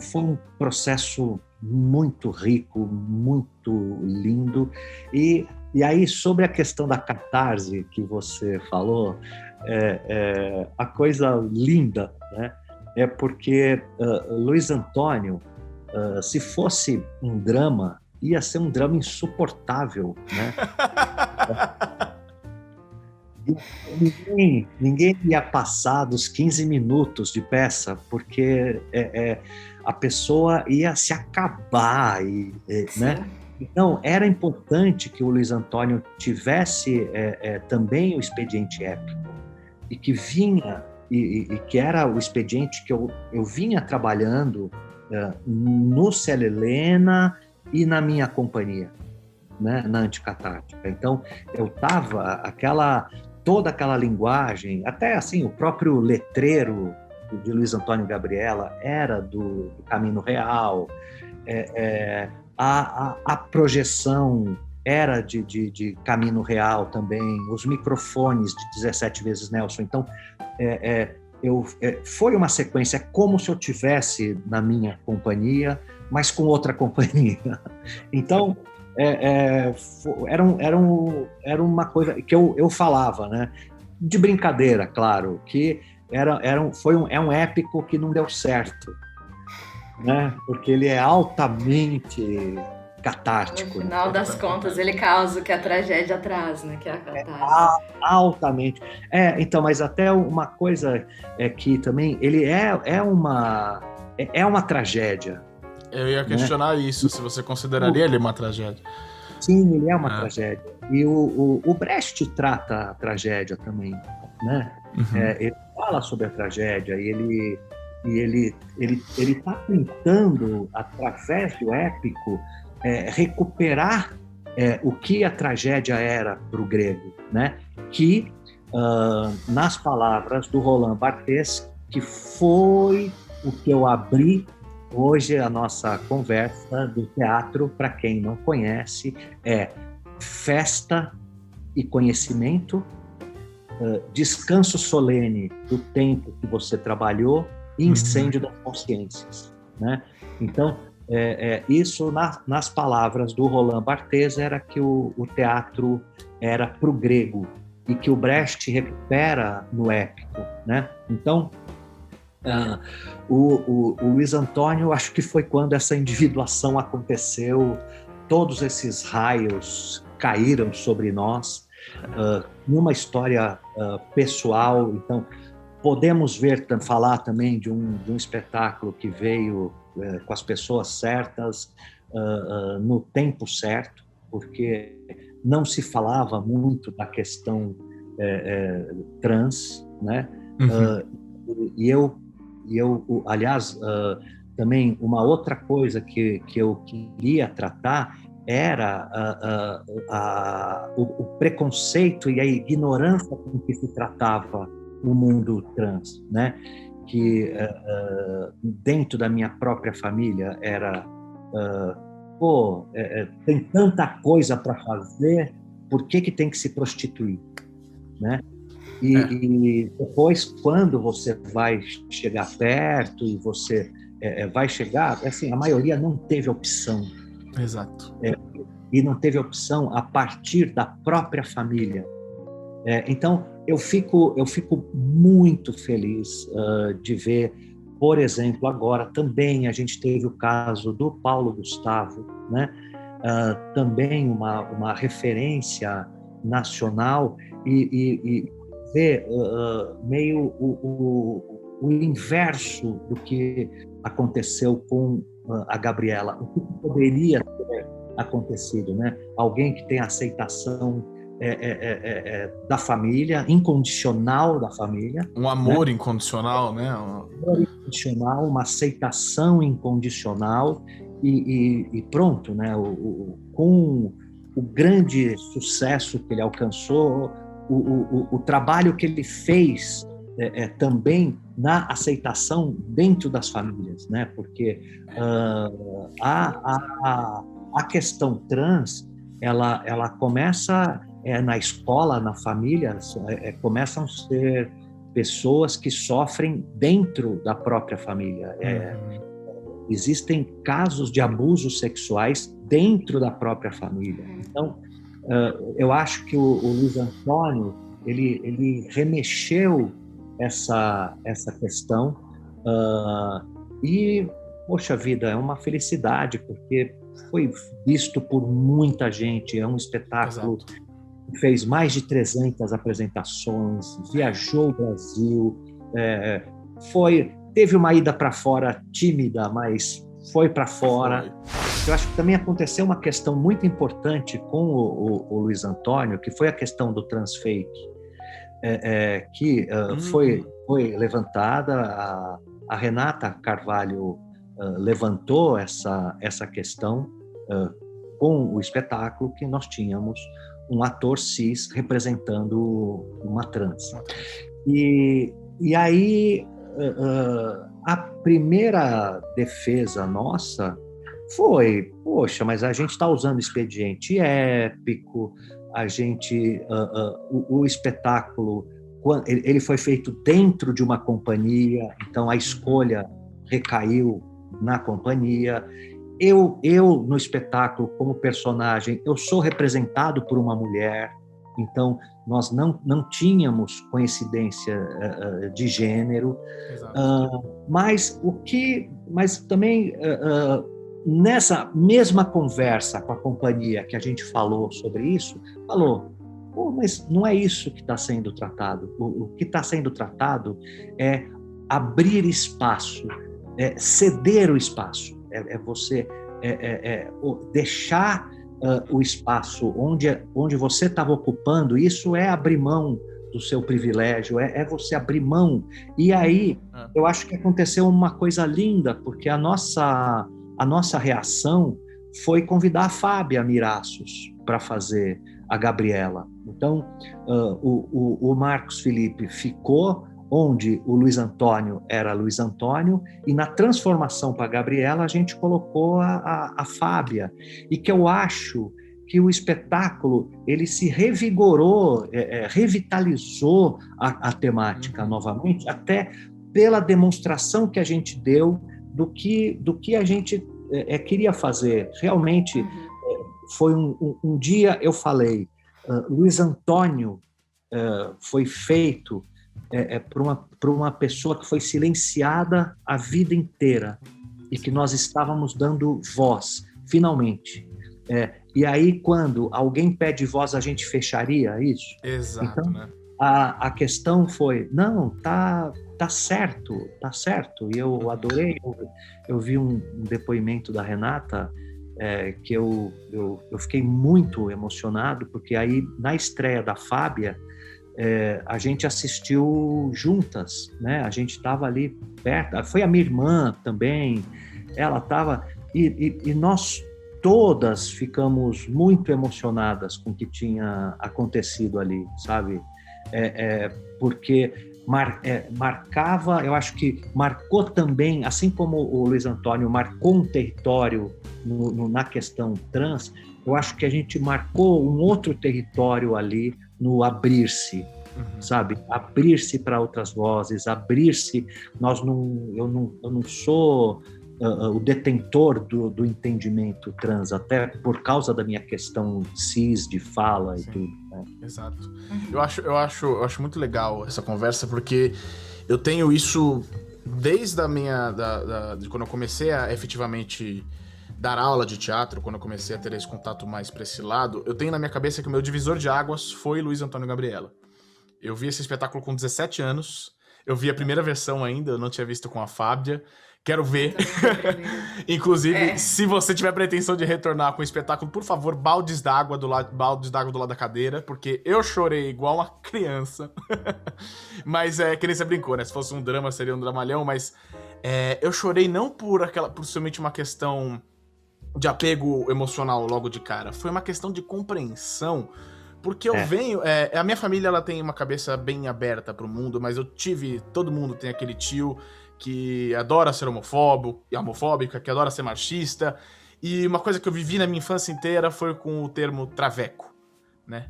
processo muito rico, muito lindo. E aí, sobre a questão da catarse que você falou, a coisa linda, né? É porque Luiz Antônio, se fosse um drama, ia ser um drama insuportável, né? Ninguém ia passar dos 15 minutos de peça, porque a pessoa ia se acabar, né? Então, era importante que o Luiz Antônio tivesse também o expediente épico, e que vinha, e que era o expediente que eu vinha trabalhando no Célia Helena e na minha companhia, né, na Anticatártica. Então, eu estava toda aquela linguagem, até assim, o próprio letreiro de Luiz Antônio e Gabriela era do Caminho Real, a projeção era de Caminho Real também, os microfones de 17 vezes Nelson. Então, foi uma sequência, como se eu tivesse na minha companhia, mas com outra companhia. Então, era uma coisa que eu falava, né? De brincadeira, claro, que é um épico que não deu certo, né? Porque ele é altamente catártico. No final das contas, ele causa o que a tragédia traz, né? Que é a catarse. Altamente. Então, mas até uma coisa que também ele é uma tragédia. Eu ia questionar, né? Isso, se você consideraria ele uma tragédia. Sim, ele é uma tragédia. E o Brecht trata a tragédia também, né? Ele fala sobre a tragédia e ele está tentando, através do épico, recuperar o que a tragédia era para o grego, né? Que, nas palavras do Roland Barthes, que foi o que eu abri hoje a nossa conversa do teatro, para quem não conhece, é festa e conhecimento, descanso solene do tempo que você trabalhou e incêndio das consciências, né? Então, isso nas palavras do Roland Barthes era que o teatro era para o grego e que o Brecht recupera no épico, né? Então, o Luiz Antônio, acho que foi quando essa individuação aconteceu, todos esses raios caíram sobre nós, numa história pessoal. Então, podemos falar também de um espetáculo que veio com as pessoas certas, no tempo certo, porque não se falava muito da questão trans, né? E eu, aliás, também uma outra coisa que eu queria tratar era o preconceito e a ignorância com que se tratava o mundo trans, né? Que dentro da minha própria família era tem tanta coisa para fazer por que tem que se prostituir, né? E depois, quando você vai chegar perto e você vai chegar, assim, a maioria não teve opção. Exato. E não teve opção a partir da própria família. Então, eu fico muito feliz de ver, por exemplo, agora também a gente teve o caso do Paulo Gustavo, né? Também uma referência nacional, e ver meio o inverso do que aconteceu com a Gabriela, o que poderia ter acontecido, né? Alguém que tem aceitação da família, incondicional da família. Um amor, né? Incondicional, né? Um amor incondicional, uma aceitação incondicional e pronto, né? Com o grande sucesso que ele alcançou, o trabalho que ele fez também na aceitação dentro das famílias, né? Porque a questão trans, ela começa na escola, na família, começam a ser pessoas que sofrem dentro da própria família. Existem casos de abusos sexuais dentro da própria família. Então, eu acho que o Luiz Antônio, ele remexeu essa questão, e, poxa vida, é uma felicidade, porque foi visto por muita gente, é um espetáculo. Exato. Que fez mais de 300 apresentações, viajou o Brasil, teve uma ida para fora tímida, mas foi para fora. Eu acho que também aconteceu uma questão muito importante com o Luiz Antônio, que foi a questão do transfake, que foi levantada, a Renata Carvalho levantou essa questão com o espetáculo, que nós tínhamos um ator cis representando uma trans. E aí, a primeira defesa nossa foi, poxa, mas a gente está usando expediente épico, a gente, o espetáculo, ele foi feito dentro de uma companhia, então a escolha recaiu na companhia. Eu no espetáculo, como personagem, eu sou representado por uma mulher, então nós não tínhamos coincidência de gênero, mas também nessa mesma conversa com a companhia que a gente falou sobre isso, mas não é isso que está sendo tratado. O que está sendo tratado é abrir espaço, ceder o espaço. Você deixar o espaço onde você estava ocupando. Isso é abrir mão do seu privilégio, é você abrir mão. E aí, eu acho que aconteceu uma coisa linda, porque a nossa reação foi convidar a Fábia Miraços para fazer a Gabriela. Então, o Marcos Felipe ficou onde o Luiz Antônio era Luiz Antônio, e na transformação para a Gabriela a gente colocou a Fábia, e que eu acho que o espetáculo ele se revigorou, revitalizou a temática novamente, até pela demonstração que a gente deu do que a gente queria fazer. Realmente, foi um dia, eu falei, Luiz Antônio foi feito por uma pessoa que foi silenciada a vida inteira e que nós estávamos dando voz, finalmente. E aí, quando alguém pede voz, a gente fecharia isso? Exato, então, né? A questão foi, não, tá certo. E eu adorei, eu vi um depoimento da Renata, que eu fiquei muito emocionado, porque aí, na estreia da Fábia, a gente assistiu juntas, né? A gente estava ali perto, foi a minha irmã também, ela estava, e nós todas ficamos muito emocionadas com o que tinha acontecido ali, sabe? Porque marcava, eu acho que marcou também, assim como o Luiz Antônio marcou um território na questão trans, eu acho que a gente marcou um outro território ali no abrir-se, sabe? Abrir-se para outras vozes, abrir-se. Eu não sou o detentor do entendimento trans, até por causa da minha questão cis de fala e tudo. Né? Exato. Eu acho muito legal essa conversa, porque eu tenho isso desde de quando eu comecei a efetivamente dar aula de teatro, quando eu comecei a ter esse contato mais para esse lado. Eu tenho na minha cabeça que o meu divisor de águas foi Luiz Antônio Gabriela. Eu vi esse espetáculo com 17 anos, eu vi a primeira versão ainda, eu não tinha visto com a Fábia. Quero ver. Inclusive, se você tiver pretensão de retornar com o espetáculo, por favor, baldes d'água do lado da cadeira, porque eu chorei igual uma criança. Mas que nem você brincou, né? Se fosse um drama, seria um dramalhão, mas eu chorei não por somente uma questão de apego emocional logo de cara. Foi uma questão de compreensão. Porque eu venho... a minha família, ela tem uma cabeça bem aberta pro mundo, mas todo mundo tem aquele tio que adora ser homofóbica, que adora ser machista. E uma coisa que eu vivi na minha infância inteira foi com o termo traveco, né?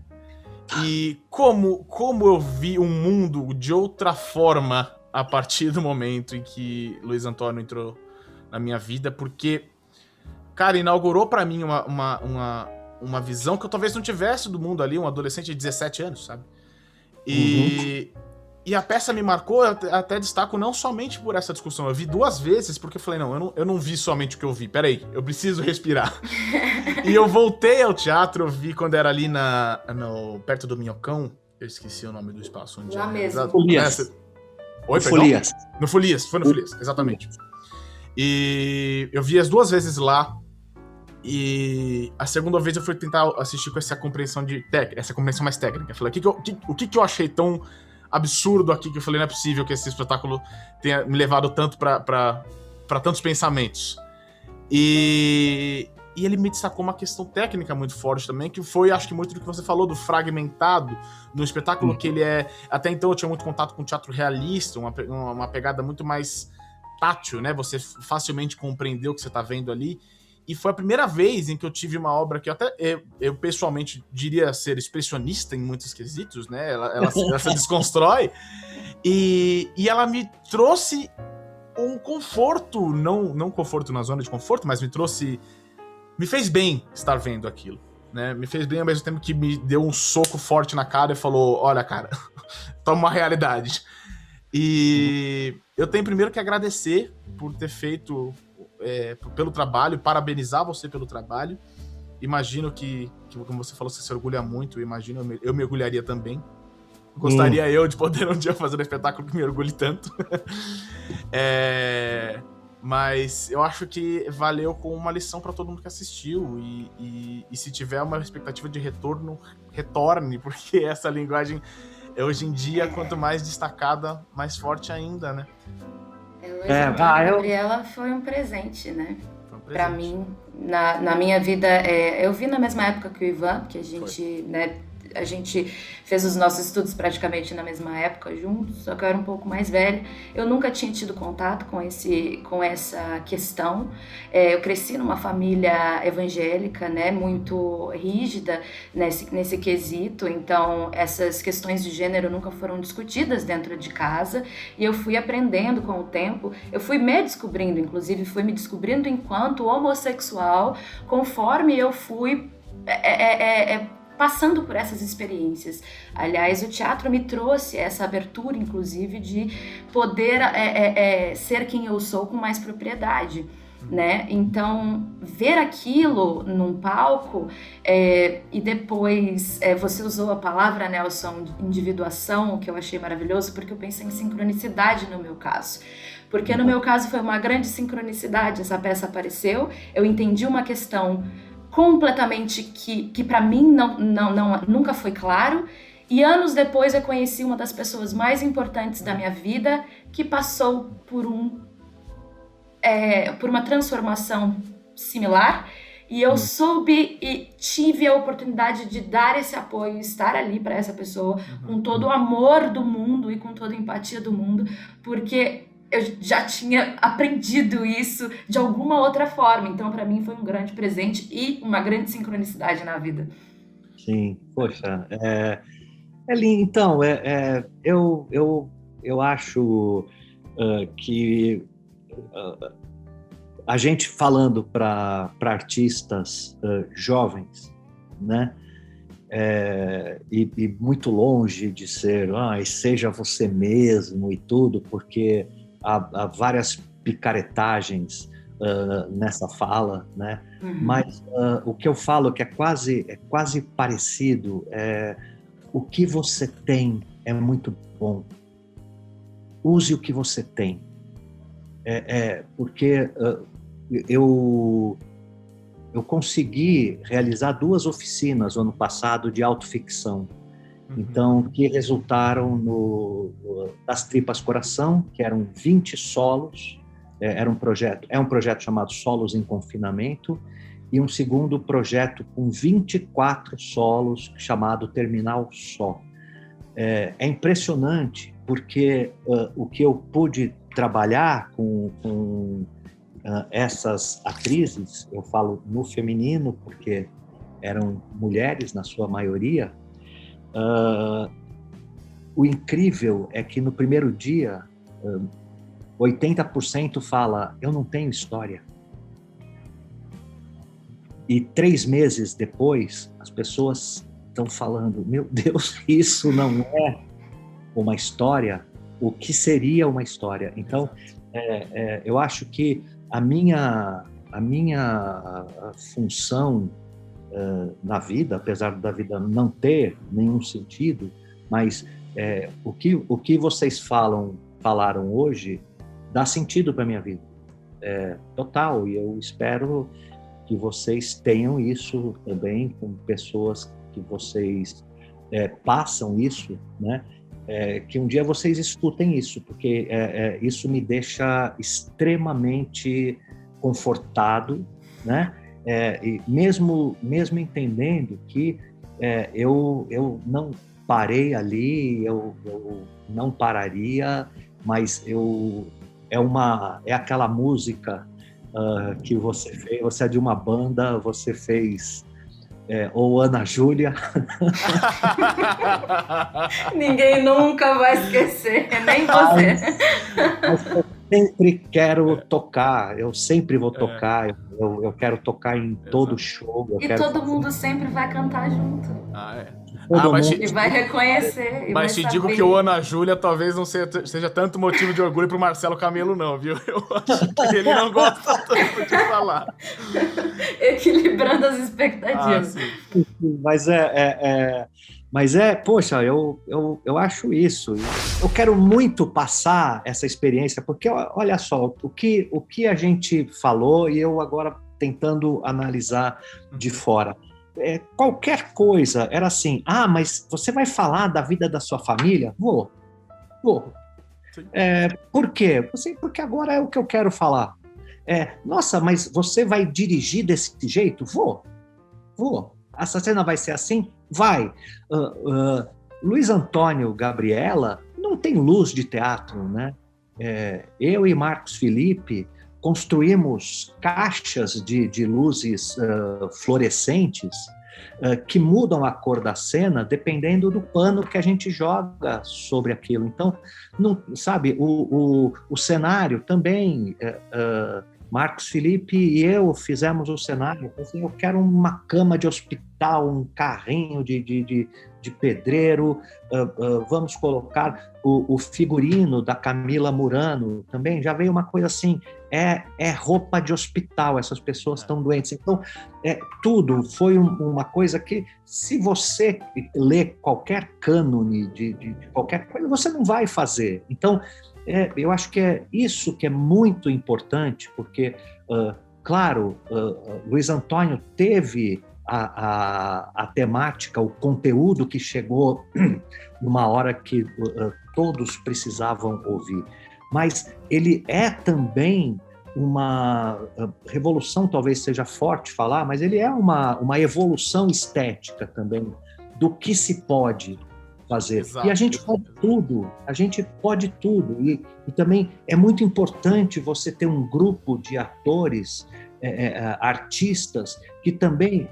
E como eu vi um mundo de outra forma a partir do momento em que Luiz Antônio entrou na minha vida, porque, cara, inaugurou pra mim uma visão que eu talvez não tivesse do mundo ali, um adolescente de 17 anos, sabe? E a peça me marcou, eu até destaco não somente por essa discussão, eu vi 2 vezes, porque eu falei, eu não vi somente o que eu vi, peraí, eu preciso respirar. E eu voltei ao teatro, eu vi quando era ali perto do Minhocão, eu esqueci o nome do espaço. Lá mesmo. Folias. Oi, perdão? Folias. No Folias, foi no Folias, exatamente. E eu vi as 2 vezes lá, e a segunda vez eu fui tentar assistir com essa compreensão mais técnica. Eu falei, o que eu achei tão absurdo aqui, que eu falei, não é possível que esse espetáculo tenha me levado tanto pra tantos pensamentos. E ele me destacou uma questão técnica muito forte também, que foi, acho que muito do que você falou, do fragmentado, no espetáculo que ele é... Até então eu tinha muito contato com teatro realista, uma pegada muito mais tátil, né? Você facilmente compreendeu o que você tá vendo ali. E foi a primeira vez em que eu tive uma obra que eu pessoalmente diria ser expressionista em muitos quesitos, né? Ela se desconstrói. E ela me trouxe um conforto, não conforto na zona de conforto, mas me fez bem estar vendo aquilo, né? Me fez bem ao mesmo tempo que me deu um soco forte na cara e falou, olha, cara, toma uma realidade. E eu tenho primeiro que agradecer por ter feito... pelo trabalho, parabenizar você pelo trabalho. Imagino que como você falou, você se orgulha muito. Imagino, eu me orgulharia também. Gostaria eu de poder um dia fazer um espetáculo que me orgulhe tanto. Mas eu acho que valeu como uma lição para todo mundo que assistiu. E se tiver uma expectativa de retorno, retorne, porque essa linguagem, hoje em dia, quanto mais destacada, mais forte ainda, né? Gabriela foi um presente, né? Pra mim, na minha vida, eu vi na mesma época que o Ivan, que a gente, né, a gente fez os nossos estudos praticamente na mesma época juntos, só que eu era um pouco mais velha. Eu nunca tinha tido contato com essa questão. Eu cresci numa família evangélica, né, muito rígida nesse quesito, então essas questões de gênero nunca foram discutidas dentro de casa, e eu fui aprendendo com o tempo, eu fui me descobrindo, inclusive fui me descobrindo enquanto homossexual, conforme eu fui passando por essas experiências. Aliás, o teatro me trouxe essa abertura, inclusive, de poder ser quem eu sou com mais propriedade, né? Então, ver aquilo num palco e depois você usou a palavra, Nelson, individuação, que eu achei maravilhoso, porque eu pensei em sincronicidade no meu caso. Porque no meu caso foi uma grande sincronicidade, essa peça apareceu, eu entendi uma questão completamente que para mim nunca foi claro, e anos depois eu conheci uma das pessoas mais importantes da minha vida, que passou por uma transformação similar, e eu soube e tive a oportunidade de dar esse apoio, estar ali para essa pessoa com todo o amor do mundo e com toda a empatia do mundo, porque eu já tinha aprendido isso de alguma outra forma. Então, para mim, foi um grande presente e uma grande sincronicidade na vida. Sim, poxa, é lindo. Então, eu acho que a gente falando para artistas jovens, né? E muito longe de ser, seja você mesmo e tudo, porque há várias picaretagens nessa fala, né? Mas o que eu falo que é quase parecido, o que você tem é muito bom. Use o que você tem. Porque eu consegui realizar 2 oficinas no ano passado de autoficção, então, que resultaram das Tripas Coração, que eram 20 solos, é um projeto chamado Solos em Confinamento, e um segundo projeto com 24 solos, chamado Terminal Só. É impressionante, porque o que eu pude trabalhar com essas atrizes, eu falo no feminino, porque eram mulheres na sua maioria, o incrível é que no primeiro dia, 80% fala, eu não tenho história. E 3 meses depois, as pessoas estão falando, meu Deus, isso não é uma história? O que seria uma história? Então, eu acho que a minha função na vida, apesar da vida não ter nenhum sentido, mas o que vocês falaram hoje dá sentido para a minha vida. Total, e eu espero que vocês tenham isso também com pessoas que vocês passam isso, né? Que um dia vocês escutem isso, porque isso me deixa extremamente confortado, né? E mesmo entendendo que eu não parei ali, eu não pararia, mas é aquela música que você fez, você é de uma banda, você fez ou Ana Júlia. Ninguém nunca vai esquecer, nem você. Mas eu sempre quero tocar, eu sempre vou tocar, eu quero tocar em todo show. Todo mundo sempre vai cantar junto. E vai reconhecer. Mas te digo que o Ana Júlia talvez não seja tanto motivo de orgulho pro Marcelo Camelo, não, viu? Eu acho que ele não gosta tanto de falar. Equilibrando as expectativas. Mas poxa, eu acho isso. Eu quero muito passar essa experiência, porque olha só, o que a gente falou e eu agora tentando analisar de fora. Qualquer coisa era assim, mas você vai falar da vida da sua família? Vou. Por quê? Porque agora é o que eu quero falar. Nossa, mas você vai dirigir desse jeito? Vou. Essa cena vai ser assim? Vai. Luiz Antônio Gabriela não tem luz de teatro, né? Eu e Marcos Felipe construímos caixas de luzes fluorescentes que mudam a cor da cena dependendo do pano que a gente joga sobre aquilo. Então, não, sabe, o cenário também, Marcos Felipe e eu fizemos o cenário. Assim, eu quero uma cama de hospital, um carrinho de pedreiro, vamos colocar o figurino da Camila Murano também, já veio uma coisa assim, roupa de hospital, essas pessoas estão doentes. Então, tudo foi uma coisa que, se você ler qualquer cânone de qualquer coisa, você não vai fazer. Então, eu acho que é isso que é muito importante, porque, claro, Luiz Antônio teve a temática, o conteúdo que chegou numa hora que todos precisavam ouvir. Mas ele é também uma revolução, talvez seja forte falar, mas ele é uma evolução estética também do que se pode fazer. Exato, E a gente pode tudo, a gente pode tudo. E também é muito importante você ter um grupo de atores, artistas, que também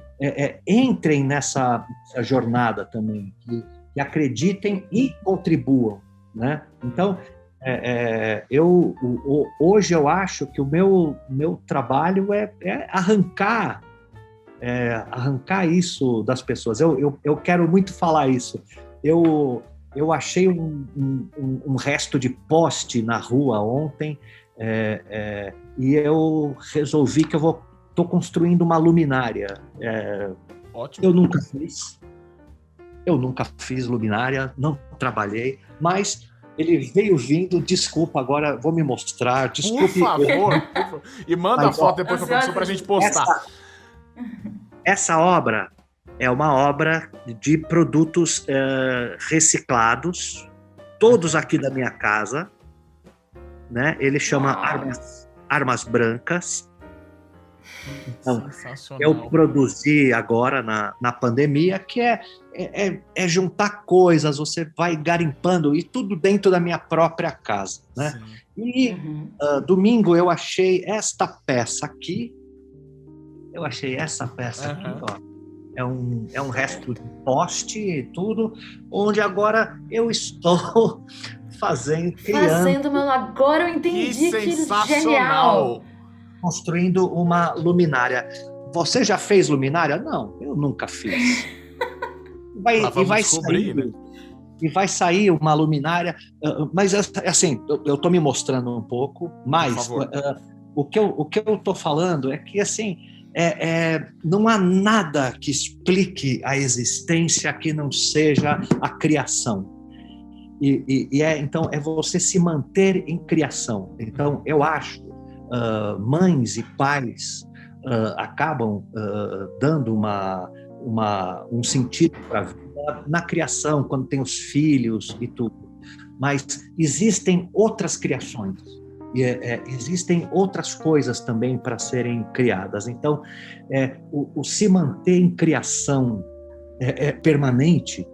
entrem nessa jornada também, que acreditem e contribuam, né? Então, hoje eu acho que o meu trabalho é arrancar isso das pessoas. Eu quero muito falar isso. Eu achei um resto de poste na rua ontem, e eu resolvi que estou construindo uma luminária. Ótimo. Eu nunca fiz luminária, não trabalhei, mas ele veio vindo. Desculpa, agora vou me mostrar. Desculpe. Por favor. E manda a foto depois para a gente postar. Essa obra é uma obra de produtos reciclados, todos aqui da minha casa, né? Ele chama Armas Brancas. Então, eu produzi agora na pandemia, que é juntar coisas, você vai garimpando, e tudo dentro da minha própria casa, né? Sim. E domingo eu achei esta peça aqui. Aqui, ó. É um resto de poste e tudo, onde agora eu estou criando. Agora eu entendi, que genial! Construindo uma luminária. Você já fez luminária? Não, eu nunca fiz. Vai sair uma luminária, mas assim, eu estou me mostrando um pouco, mas o que eu estou falando é que assim, não há nada que explique a existência que não seja a criação. Então, é você se manter em criação. Então, eu acho mães e pais acabam dando um sentido para a vida na criação, quando tem os filhos e tudo. Mas existem outras criações. E existem outras coisas também para serem criadas. Então, o se manter em criação permanente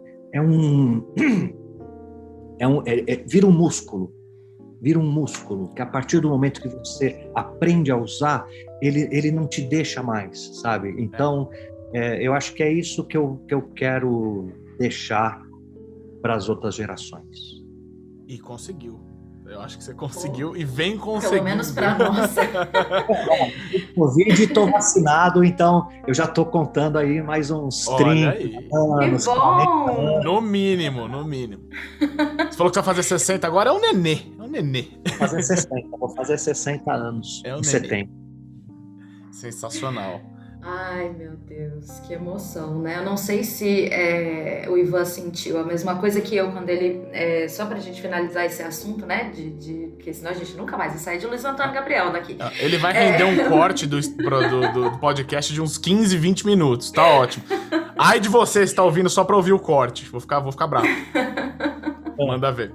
vira um músculo. Vira um músculo que, a partir do momento que você aprende a usar, ele não te deixa mais, sabe? Então, eu acho que é isso que eu quero deixar para as outras gerações. E conseguiu. Eu acho que você conseguiu e vem conseguindo. Pelo menos para nós. Covid, estou vacinado, então eu já estou contando aí mais uns 30 anos. Que bom! No mínimo. Você falou que vai fazer 60 agora, é um nenê. Vou fazer 60 anos em setembro. Sensacional. Ai, meu Deus, que emoção, né? Eu não sei se o Ivan sentiu a mesma coisa que eu quando ele... só pra gente finalizar esse assunto, né? Porque senão a gente nunca mais vai sair de Luiz Antônio Gabriel daqui. Ele vai render um corte do podcast de uns 15, 20 minutos. Tá ótimo. Ai de você se tá ouvindo só pra ouvir o corte. Vou ficar bravo. Manda ver.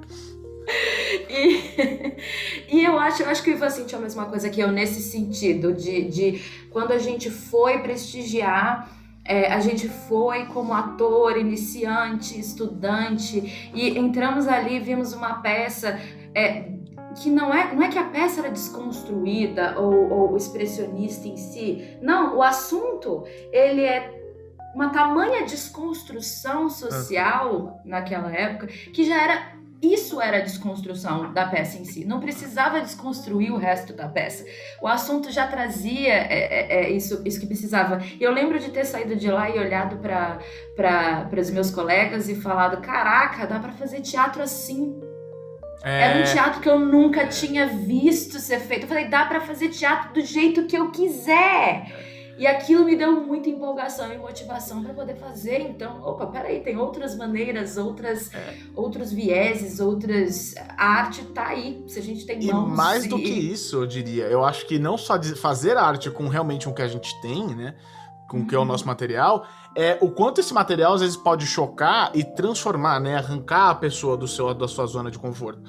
E eu acho que o Ivan sentiu a mesma coisa que eu nesse sentido de quando a gente foi prestigiar, a gente foi como ator, iniciante, estudante, e entramos ali e vimos uma peça que não é que a peça era desconstruída ou expressionista em si, não, o assunto, ele é uma tamanha desconstrução social naquela época que já era... Isso era a desconstrução da peça em si. Não precisava desconstruir o resto da peça. O assunto já trazia isso que precisava. E eu lembro de ter saído de lá e olhado para os meus colegas e falado: caraca, dá para fazer teatro assim. Era um teatro que eu nunca tinha visto ser feito. Eu falei: dá para fazer teatro do jeito que eu quiser. E aquilo me deu muita empolgação e motivação para poder fazer. Então, peraí, tem outras maneiras, outros vieses, a arte tá aí, se a gente tem mãos. E mais do que isso, eu diria, eu acho que não só de fazer arte com realmente o que a gente tem, né, com o que é o nosso material, o quanto esse material às vezes pode chocar e transformar, né, arrancar a pessoa da sua zona de conforto.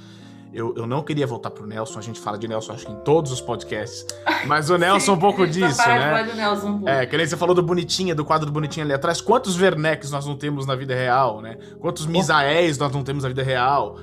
Eu não queria voltar pro Nelson, a gente fala de Nelson acho que em todos os podcasts, mas o Nelson é um pouco disso, né? Do Nelson um pouco. Que nem você falou do Bonitinha, do quadro do Bonitinha ali atrás, quantos Werneck's nós não temos na vida real, né? Quantos Misaéis nós não temos na vida real,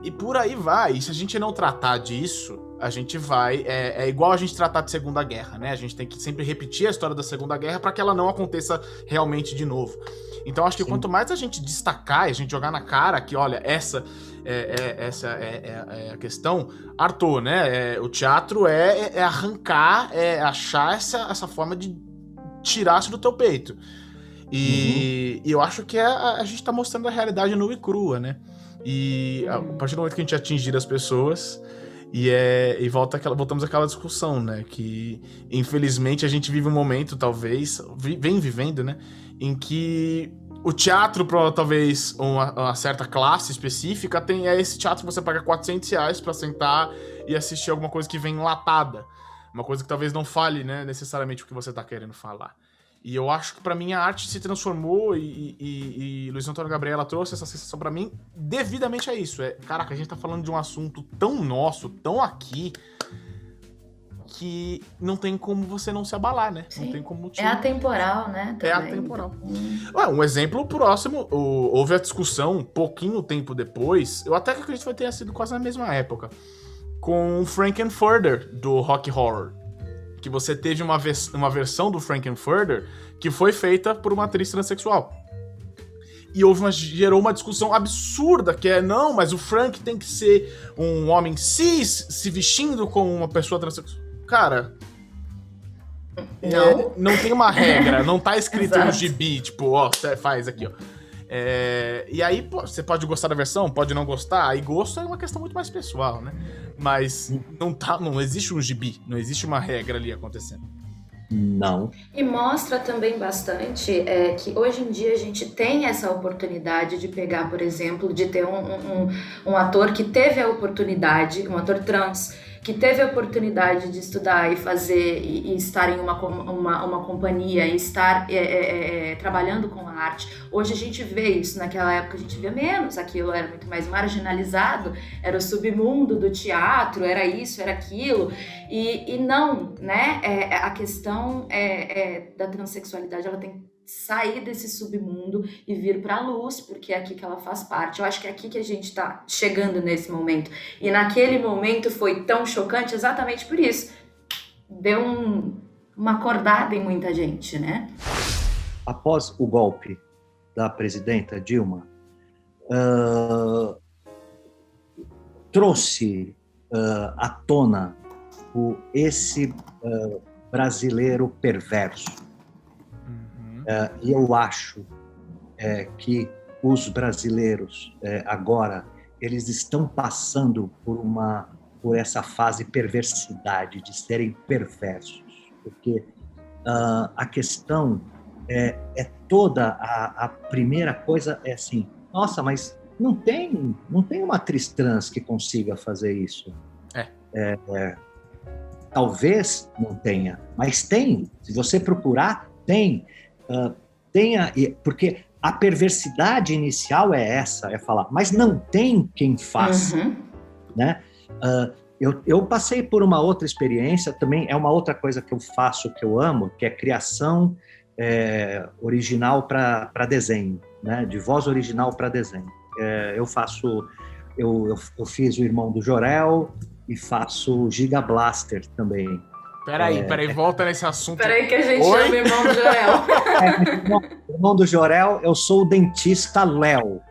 e por aí vai, e se a gente não tratar disso, a gente vai, é igual a gente tratar de Segunda Guerra, né? A gente tem que sempre repetir a história da Segunda Guerra para que ela não aconteça realmente de novo. Então acho que quanto mais a gente destacar e a gente jogar na cara que, olha, essa é a questão, Arthur, né? O teatro é arrancar, é achar essa forma de tirar-se do teu peito. E eu acho que a gente tá mostrando a realidade nua e crua, né? E a partir do momento que a gente atingir as pessoas, e voltamos àquela discussão, né? Que infelizmente a gente vive um momento, talvez, vem vivendo, né? Em que o teatro, para talvez uma certa classe específica, tem esse teatro que você paga R$400 para sentar e assistir alguma coisa que vem enlatada. Uma coisa que talvez não fale, né, necessariamente o que você tá querendo falar. E eu acho que pra mim a arte se transformou e Luiz Antônio Gabriela trouxe essa sensação pra mim devidamente a isso. Caraca, a gente tá falando de um assunto tão nosso, tão aqui, que não tem como você não se abalar, né? Sim. Não tem como É atemporal, né? Também. É atemporal. Um exemplo próximo, houve a discussão, pouquinho tempo depois, eu até acredito que vai ter sido quase na mesma época, com o Frank-N-Furter, do Rock Horror. Que você teve uma versão do Frank-N-Furter que foi feita por uma atriz transexual. E gerou uma discussão absurda, que não, mas o Frank tem que ser um homem cis, se vestindo como uma pessoa transexual. Cara, não tem uma regra, não tá escrito no gibi, tipo, você faz aqui, e aí, você pode gostar da versão, pode não gostar, aí gosto é uma questão muito mais pessoal, né? Mas não existe um gibi, não existe uma regra ali acontecendo. Não. E mostra também bastante que hoje em dia a gente tem essa oportunidade de pegar, por exemplo, de ter um ator que teve a oportunidade, um ator trans, que teve a oportunidade de estudar e fazer e estar em uma companhia e estar trabalhando com a arte. Hoje a gente vê isso, naquela época a gente via menos, aquilo era muito mais marginalizado, era o submundo do teatro, era isso, era aquilo, e não, né, a questão da transexualidade, ela tem que sair desse submundo e vir para a luz, porque é aqui que ela faz parte. Eu acho que é aqui que a gente está chegando nesse momento. E naquele momento foi tão chocante exatamente por isso. Deu uma acordada em muita gente, né? Após o golpe da presidenta Dilma, trouxe à tona esse brasileiro perverso. E eu acho que os brasileiros agora eles estão passando por essa fase de perversidade, de serem perversos, porque a questão é toda a primeira coisa é assim, nossa, mas não tem uma atriz trans que consiga fazer isso. Talvez não tenha, mas tem. Se você procurar, tem. Porque a perversidade inicial é essa, é falar, mas não tem quem faça, né? Eu passei por uma outra experiência, também é uma outra coisa que eu faço, que eu amo, que é criação original para desenho, né? De voz original para desenho. Eu fiz o Irmão do Jorel e faço Giga Blaster também. Peraí, volta nesse assunto. Peraí que a gente chama o Irmão do Jorel. Irmão do Jorel, eu sou o dentista Léo.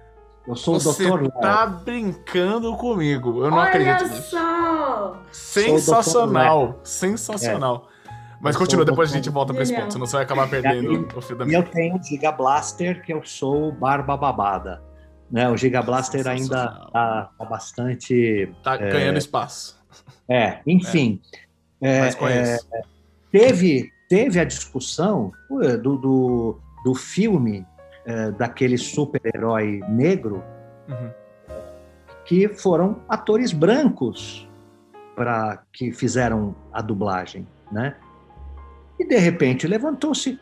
Eu sou o Dr. Léo. Você tá brincando comigo, eu não acredito nisso. Olha só! Sensacional, sensacional. Mas continua, depois a gente volta pra esse ponto, senão você vai acabar perdendo o fio da meia. E eu tenho o Giga Blaster, que eu sou Barba Babada. Né? O Giga Blaster ainda tá bastante... Tá ganhando espaço. Enfim... teve a discussão do filme daquele super-herói negro, que foram atores brancos que fizeram a dublagem, né? E de repente levantou-se,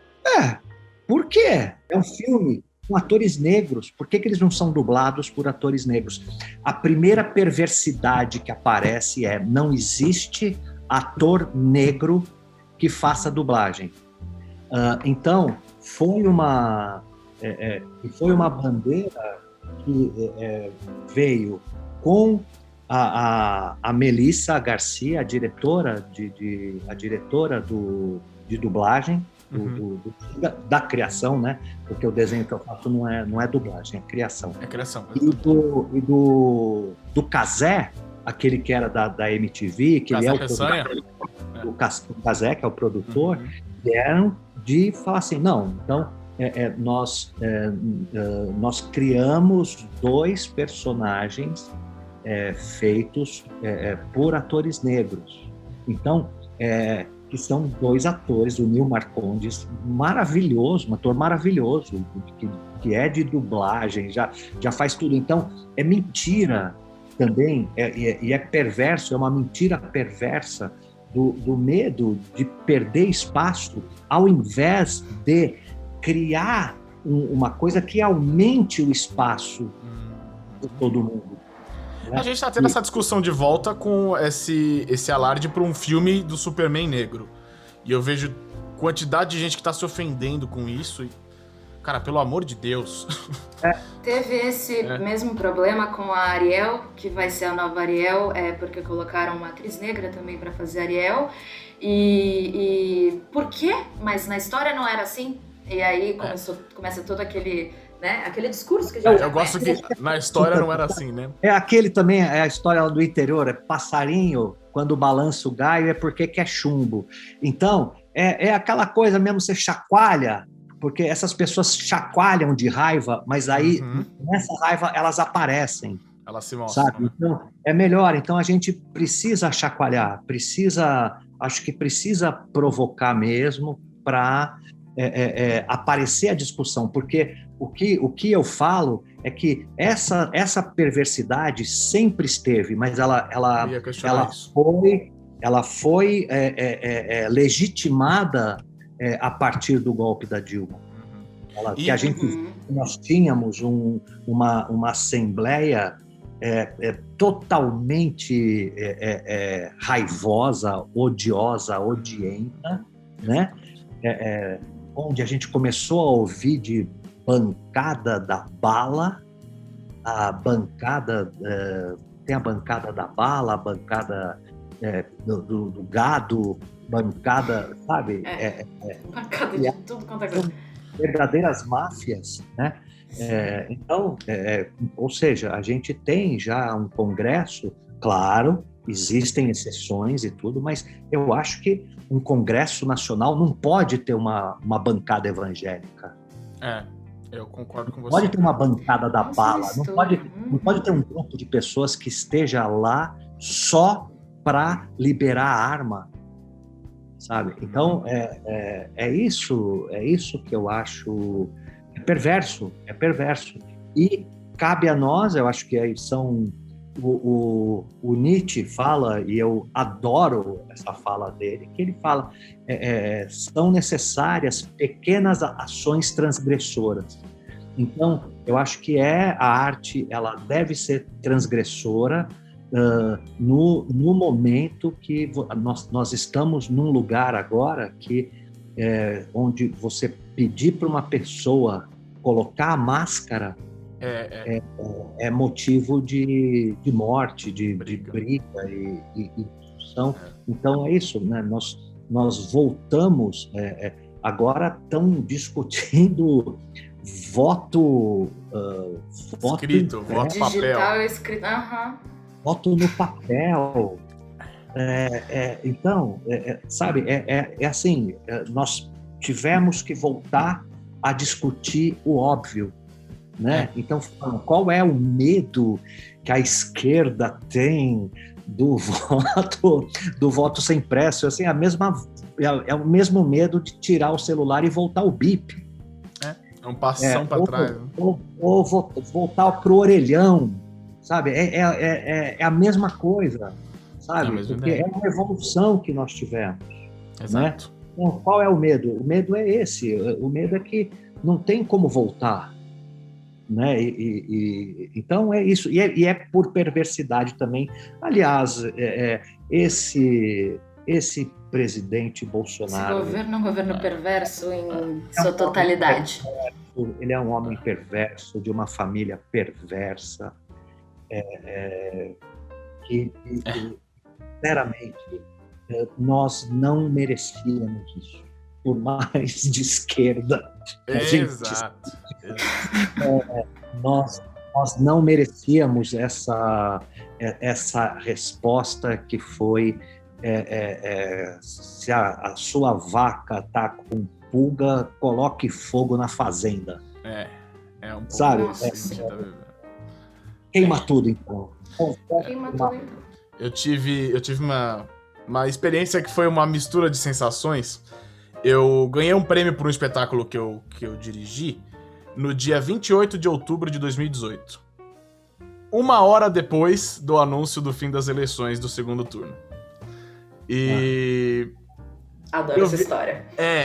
por quê? É um filme com atores negros. Por que eles não são dublados por atores negros? A primeira perversidade que aparece é: não existe ator negro que faça dublagem. Então, foi uma bandeira que veio com a Melissa Garcia, a diretora de dublagem, da criação, né? Porque o desenho que eu faço não é dublagem, é criação. É criação. E do Cazé, aquele que era da MTV, que ele é o produtor, o Cazé, que é o produtor, vieram de falar assim, não, então nós criamos 2 personagens feitos por atores negros. Então, que são 2 atores, o Nil Marcondes, maravilhoso, um ator maravilhoso, que é de dublagem, já faz tudo. Então, é mentira também, e é perverso, é uma mentira perversa do medo de perder espaço, ao invés de criar uma coisa que aumente o espaço de todo mundo. A gente tá tendo essa discussão de volta com esse alarde para um filme do Superman negro. E eu vejo quantidade de gente que tá se ofendendo com isso. E, cara, pelo amor de Deus. Teve esse mesmo problema com a Ariel, que vai ser a nova Ariel, porque colocaram uma atriz negra também para fazer Ariel. E por quê? Mas na história não era assim. E aí começa todo aquele... né? Aquele discurso que a gente eu gosto que na história não era assim, né? Aquele também, a história do interior, passarinho, quando balança o galho é porque quer chumbo. Então, é aquela coisa mesmo, você chacoalha, porque essas pessoas chacoalham de raiva, mas aí, nessa raiva, elas aparecem. Elas se mostram. Sabe? Então, é melhor. Então, a gente precisa chacoalhar, acho que precisa provocar mesmo para aparecer a discussão, porque o que eu falo é que essa perversidade sempre esteve, mas ela foi legitimada a partir do golpe da Dilma. Nós tínhamos uma assembleia totalmente raivosa, odiosa, odienta, né? Onde a gente começou a ouvir de bancada da bala, tem a bancada da bala, a bancada do gado, bancada, sabe? Bancada de tudo quanto é coisa. Verdadeiras máfias, né? Então, ou seja, a gente tem já um congresso, claro, existem exceções e tudo, mas eu acho que um congresso nacional não pode ter uma bancada evangélica. Eu concordo com você. Pode ter uma bancada da bala, não pode ter um grupo de pessoas que esteja lá só para liberar a arma, sabe? Então, é isso que eu acho perverso. E cabe a nós, eu acho que aí são... O Nietzsche fala, e eu adoro essa fala dele, que ele fala são necessárias pequenas ações transgressoras. Então, eu acho que a arte ela deve ser transgressora no momento que nós estamos num lugar agora que onde você pedir para uma pessoa colocar a máscara é motivo de morte, de briga e discussão. Então é isso, né? Nós voltamos, agora estão discutindo voto escrito, voto digital escrito, voto no papel. Então, sabe, assim, nós tivemos que voltar a discutir o óbvio. Né? Então, qual é o medo que a esquerda tem do voto sem impresso? Assim, é o mesmo medo de tirar o celular e voltar o bip. É um passão para trás. Ou voltar pro orelhão, sabe? É a mesma coisa, sabe? Porque é uma evolução que nós tivemos. Exato. Né? Então, qual é o medo? O medo é esse. O medo é que não tem como voltar. né? Então é isso, e é por perversidade também. Aliás, esse presidente Bolsonaro... Esse governo é um governo perverso em sua totalidade. Ele é um homem perverso, de uma família perversa, que sinceramente, nós não merecíamos isso, por mais de esquerda que a gente... Exato. Nós não merecíamos essa resposta que foi se a sua vaca está com pulga, coloque fogo na fazenda. É um pouco... Sabe? Queima tudo, então. Queima tudo, então. Eu tive uma experiência que foi uma mistura de sensações. Eu ganhei um prêmio por um espetáculo que eu dirigi no dia 28 de outubro de 2018. Uma hora depois do anúncio do fim das eleições do segundo turno. E... Adoro essa história.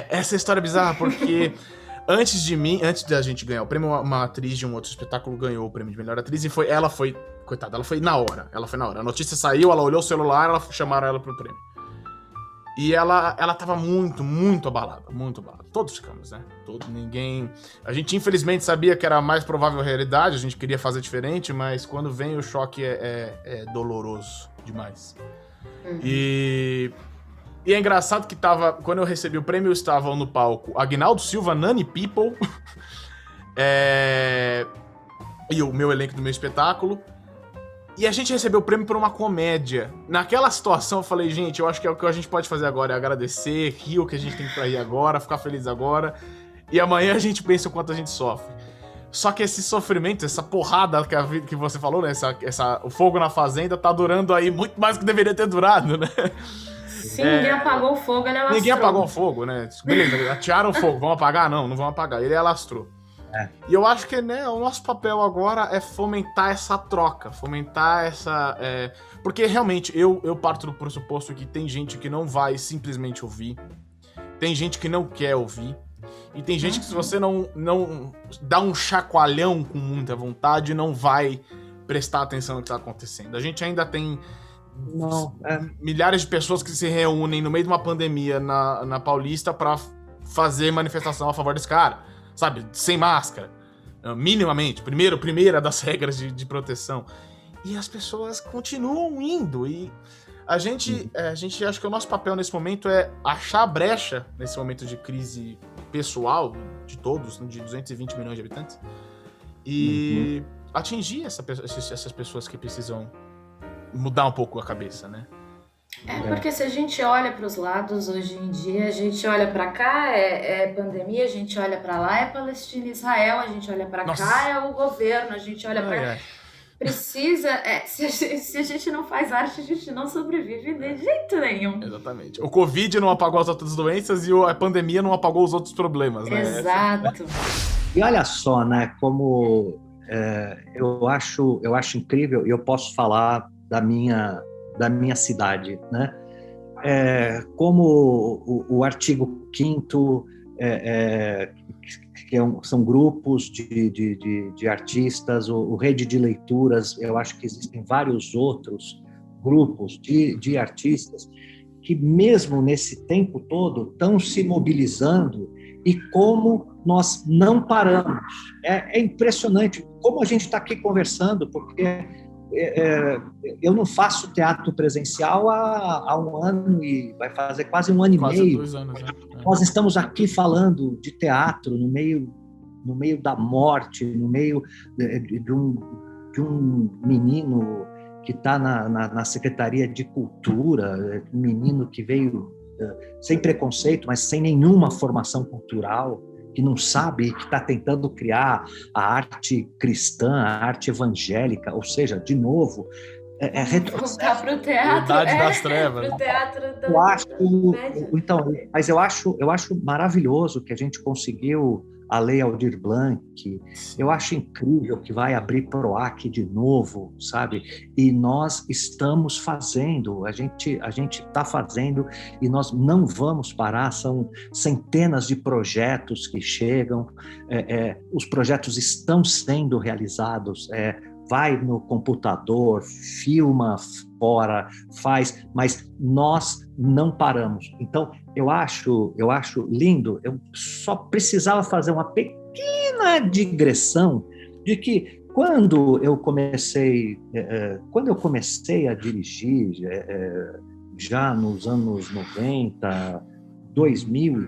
Essa história é bizarra porque antes da gente ganhar o prêmio, uma atriz de um outro espetáculo ganhou o prêmio de melhor atriz e coitada, ela foi na hora. A notícia saiu, ela olhou o celular, chamaram ela pro prêmio. E ela tava muito, muito abalada, muito abalada. Todos ficamos, né? Ninguém... A gente, infelizmente, sabia que era a mais provável realidade, a gente queria fazer diferente, mas quando vem o choque é doloroso demais. Uhum. E é engraçado que quando eu recebi o prêmio, estavam no palco Aguinaldo Silva, Nani People, e o meu elenco do meu espetáculo. E a gente recebeu o prêmio por uma comédia. Naquela situação, eu falei, gente, eu acho que é o que a gente pode fazer agora é agradecer, rir o que a gente tem pra ir agora, ficar feliz agora. E amanhã a gente pensa o quanto a gente sofre. Só que esse sofrimento, essa porrada que você falou, né? O fogo na fazenda tá durando aí muito mais do que deveria ter durado, né? Se ninguém apagou o fogo, ele alastrou. Ninguém apagou o fogo, né? Beleza, atearam o fogo, vamos apagar? Não vamos apagar. Ele alastrou. E eu acho que, né, o nosso papel agora é fomentar essa troca, fomentar essa... Porque realmente eu parto do pressuposto que tem gente que não vai simplesmente ouvir, tem gente que não quer ouvir, e tem gente que se você não dá um chacoalhão com muita vontade, não vai prestar atenção no que está acontecendo. A gente ainda tem milhares de pessoas que se reúnem no meio de uma pandemia na Paulista para fazer manifestação a favor desse cara. Sabe, sem máscara, minimamente, primeira das regras de proteção. E as pessoas continuam indo. E a gente acha que o nosso papel nesse momento é achar a brecha, nesse momento de crise pessoal de todos, de 220 milhões de habitantes, e atingir essas pessoas que precisam mudar um pouco a cabeça, né? Porque se a gente olha para os lados hoje em dia, a gente olha para cá, é pandemia, a gente olha para lá, é Palestina e Israel, a gente olha para cá, é o governo, a gente olha para... Precisa... se a gente não faz arte, a gente não sobrevive de jeito nenhum. Exatamente. O Covid não apagou as outras doenças e a pandemia não apagou os outros problemas, né? Exato. E olha só, né, como eu acho incrível, e eu posso falar da minha cidade, né? Como o artigo 5º, são grupos de artistas, o Rede de Leituras, eu acho que existem vários outros grupos de artistas que mesmo nesse tempo todo estão se mobilizando e como nós não paramos. É impressionante como a gente está aqui conversando, porque eu não faço teatro presencial há um ano e vai fazer quase um ano e meio. 2 anos, né? Nós estamos aqui falando de teatro no meio da morte, no meio de um menino que está na Secretaria de Cultura, um menino que veio sem preconceito, mas sem nenhuma formação cultural, que não sabe, que está tentando criar a arte cristã, a arte evangélica, ou seja, de novo, retrocesso. Voltar pro teatro. Idade das trevas. Pro teatro da Eu acho, média. então, mas eu acho maravilhoso que a gente conseguiu a Lei Aldir Blanc. Eu acho incrível que vai abrir PROAC de novo, sabe? E nós estamos fazendo, a gente está fazendo e nós não vamos parar. São centenas de projetos que chegam, os projetos estão sendo realizados. Vai no computador, filma fora, faz, mas nós não paramos. Então, eu acho lindo. Eu só precisava fazer uma pequena digressão de que quando eu comecei a dirigir, já nos anos 90, 2000,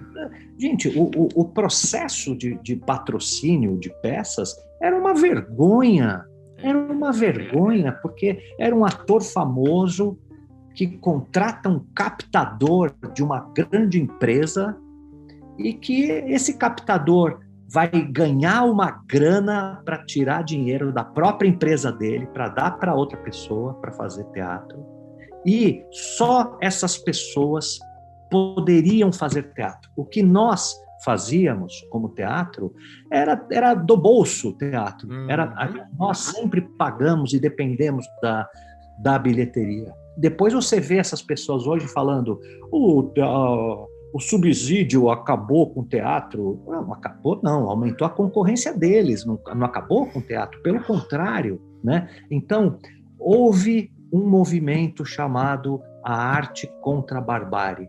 gente, o processo de patrocínio de peças era uma vergonha. Era uma vergonha, porque era um ator famoso que contrata um captador de uma grande empresa e que esse captador vai ganhar uma grana para tirar dinheiro da própria empresa dele, para dar para outra pessoa para fazer teatro. E só essas pessoas poderiam fazer teatro. O que nós fazíamos como teatro era do bolso teatro. Nós sempre pagamos e dependemos da bilheteria. Depois você vê essas pessoas hoje falando o subsídio acabou com o teatro. Não acabou, não. Aumentou a concorrência deles. Não acabou com o teatro. Pelo contrário, né? Então, houve um movimento chamado a arte contra a barbárie.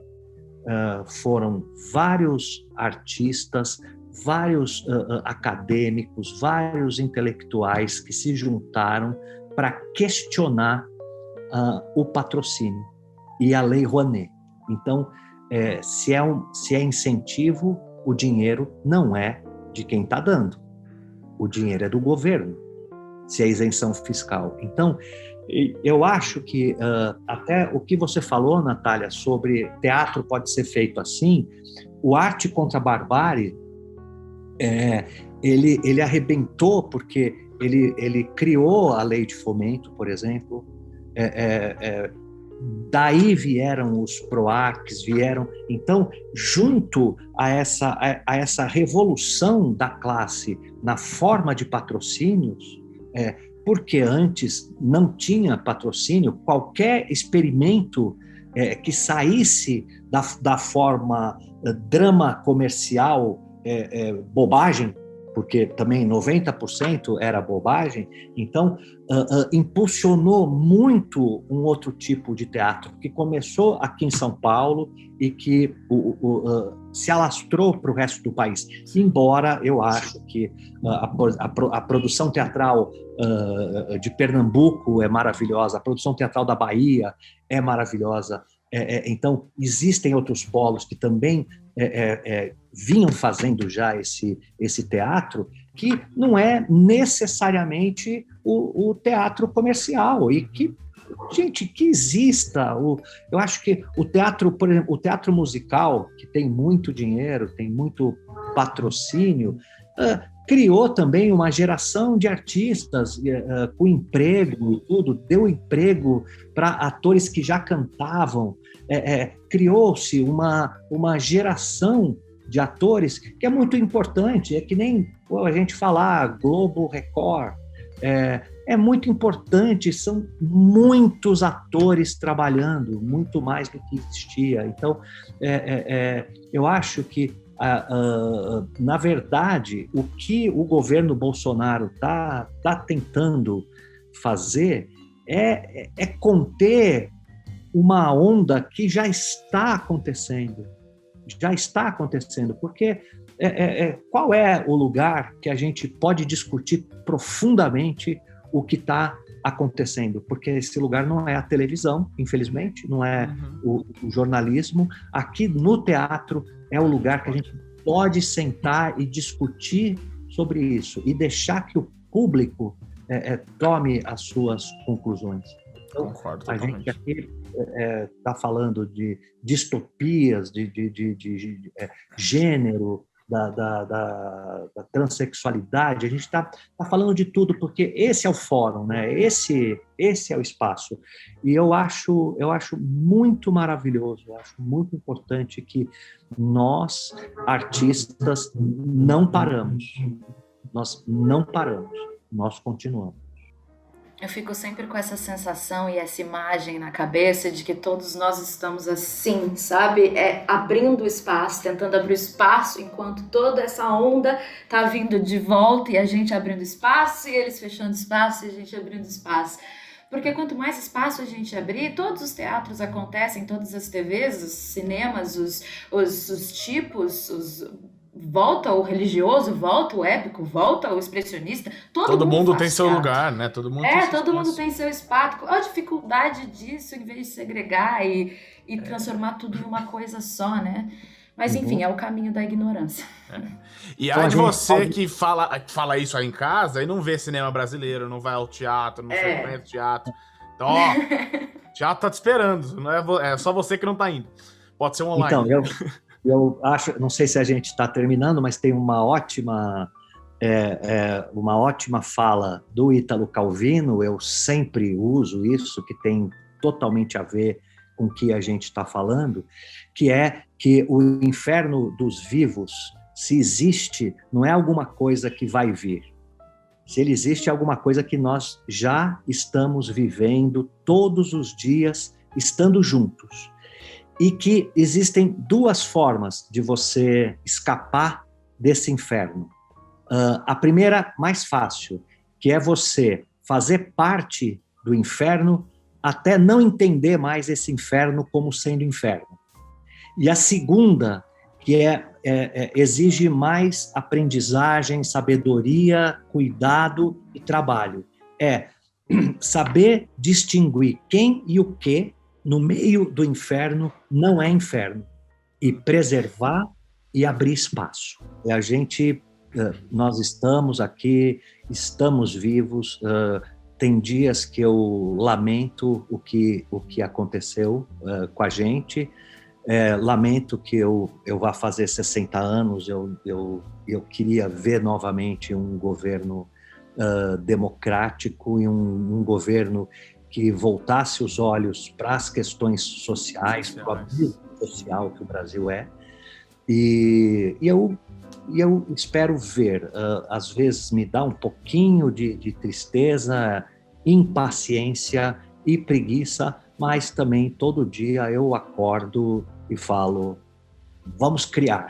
Foram vários artistas, vários acadêmicos, vários intelectuais que se juntaram para questionar o patrocínio e a Lei Rouanet. Então, se é incentivo, o dinheiro não é de quem está dando. O dinheiro é do governo, se é isenção fiscal. Então, eu acho que até o que você falou, Natália, sobre teatro pode ser feito assim, o Arte contra a Barbárie, ele arrebentou porque ele criou a lei de fomento, por exemplo, daí vieram os PROACs, então, junto a essa revolução da classe na forma de patrocínios, porque antes não tinha patrocínio, qualquer experimento que saísse da forma drama comercial, bobagem, porque também 90% era bobagem, então impulsionou muito um outro tipo de teatro, que começou aqui em São Paulo e que se alastrou para o resto do país. Embora eu acho que a produção teatral de Pernambuco é maravilhosa, a produção teatral da Bahia é maravilhosa. Então, existem outros polos que também vinham fazendo já esse teatro, que não é necessariamente o teatro comercial, e que, gente, que exista. Eu acho que o teatro, por exemplo, o teatro musical, que tem muito dinheiro, tem muito patrocínio, criou também uma geração de artistas com emprego e tudo, deu emprego para atores que já cantavam, criou-se uma geração de atores que é muito importante, é que nem a gente falar Globo, Record, é muito importante, são muitos atores trabalhando, muito mais do que existia. Então, eu acho que na verdade, o que o governo Bolsonaro está tentando fazer é conter uma onda que já está acontecendo, porque qual é o lugar que a gente pode discutir profundamente o que está acontecendo? Porque esse lugar não é a televisão, infelizmente, não é o jornalismo. Aqui no teatro é o lugar que a gente pode sentar e discutir sobre isso e deixar que o público tome as suas conclusões. Então, concordo a totalmente. gente aqui está falando de distopias, de gênero, da transexualidade, a gente está falando de tudo, porque esse é o fórum, né? Esse é o espaço. E eu acho muito maravilhoso, eu acho muito importante que nós, artistas, não paramos. Nós não paramos, nós continuamos. Eu fico sempre com essa sensação e essa imagem na cabeça de que todos nós estamos assim, sabe? Abrindo espaço, tentando abrir espaço, enquanto toda essa onda tá vindo de volta e a gente abrindo espaço e eles fechando espaço e a gente abrindo espaço. Porque quanto mais espaço a gente abrir, todos os teatros acontecem, todas as TVs, os cinemas, os tipos, volta o religioso, volta o épico, volta o expressionista, todo mundo tem seu teatro. lugar, né? Todo mundo tem seu todo mundo espaço. tem seu espaço. Qual a dificuldade disso, em vez de segregar e transformar tudo em uma coisa só, né? Mas enfim, é o caminho da ignorância. E aí de você que fala isso aí em casa e não vê cinema brasileiro, não vai ao teatro, não frequenta teatro. Então, ó, o teatro tá te esperando, não é só você que não tá indo. Pode ser online. Então, eu acho, não sei se a gente está terminando, mas tem uma ótima fala do Ítalo Calvino, eu sempre uso isso, que tem totalmente a ver com o que a gente está falando, que é que o inferno dos vivos, se existe, não é alguma coisa que vai vir. Se ele existe, é alguma coisa que nós já estamos vivendo todos os dias, estando juntos. E que existem duas formas de você escapar desse inferno. A primeira, mais fácil, que é você fazer parte do inferno até não entender mais esse inferno como sendo inferno. E a segunda, que exige mais aprendizagem, sabedoria, cuidado e trabalho, é saber distinguir quem e o que no meio do inferno não é inferno, e preservar e abrir espaço. Nós estamos aqui, estamos vivos, tem dias que eu lamento o que aconteceu com a gente, lamento que eu vá fazer 60 anos, eu queria ver novamente um governo democrático e um governo que voltasse os olhos para as questões sociais, para o abismo social que o Brasil é. E eu espero ver, às vezes me dá um pouquinho de tristeza, impaciência e preguiça, mas também todo dia eu acordo e falo, vamos criar.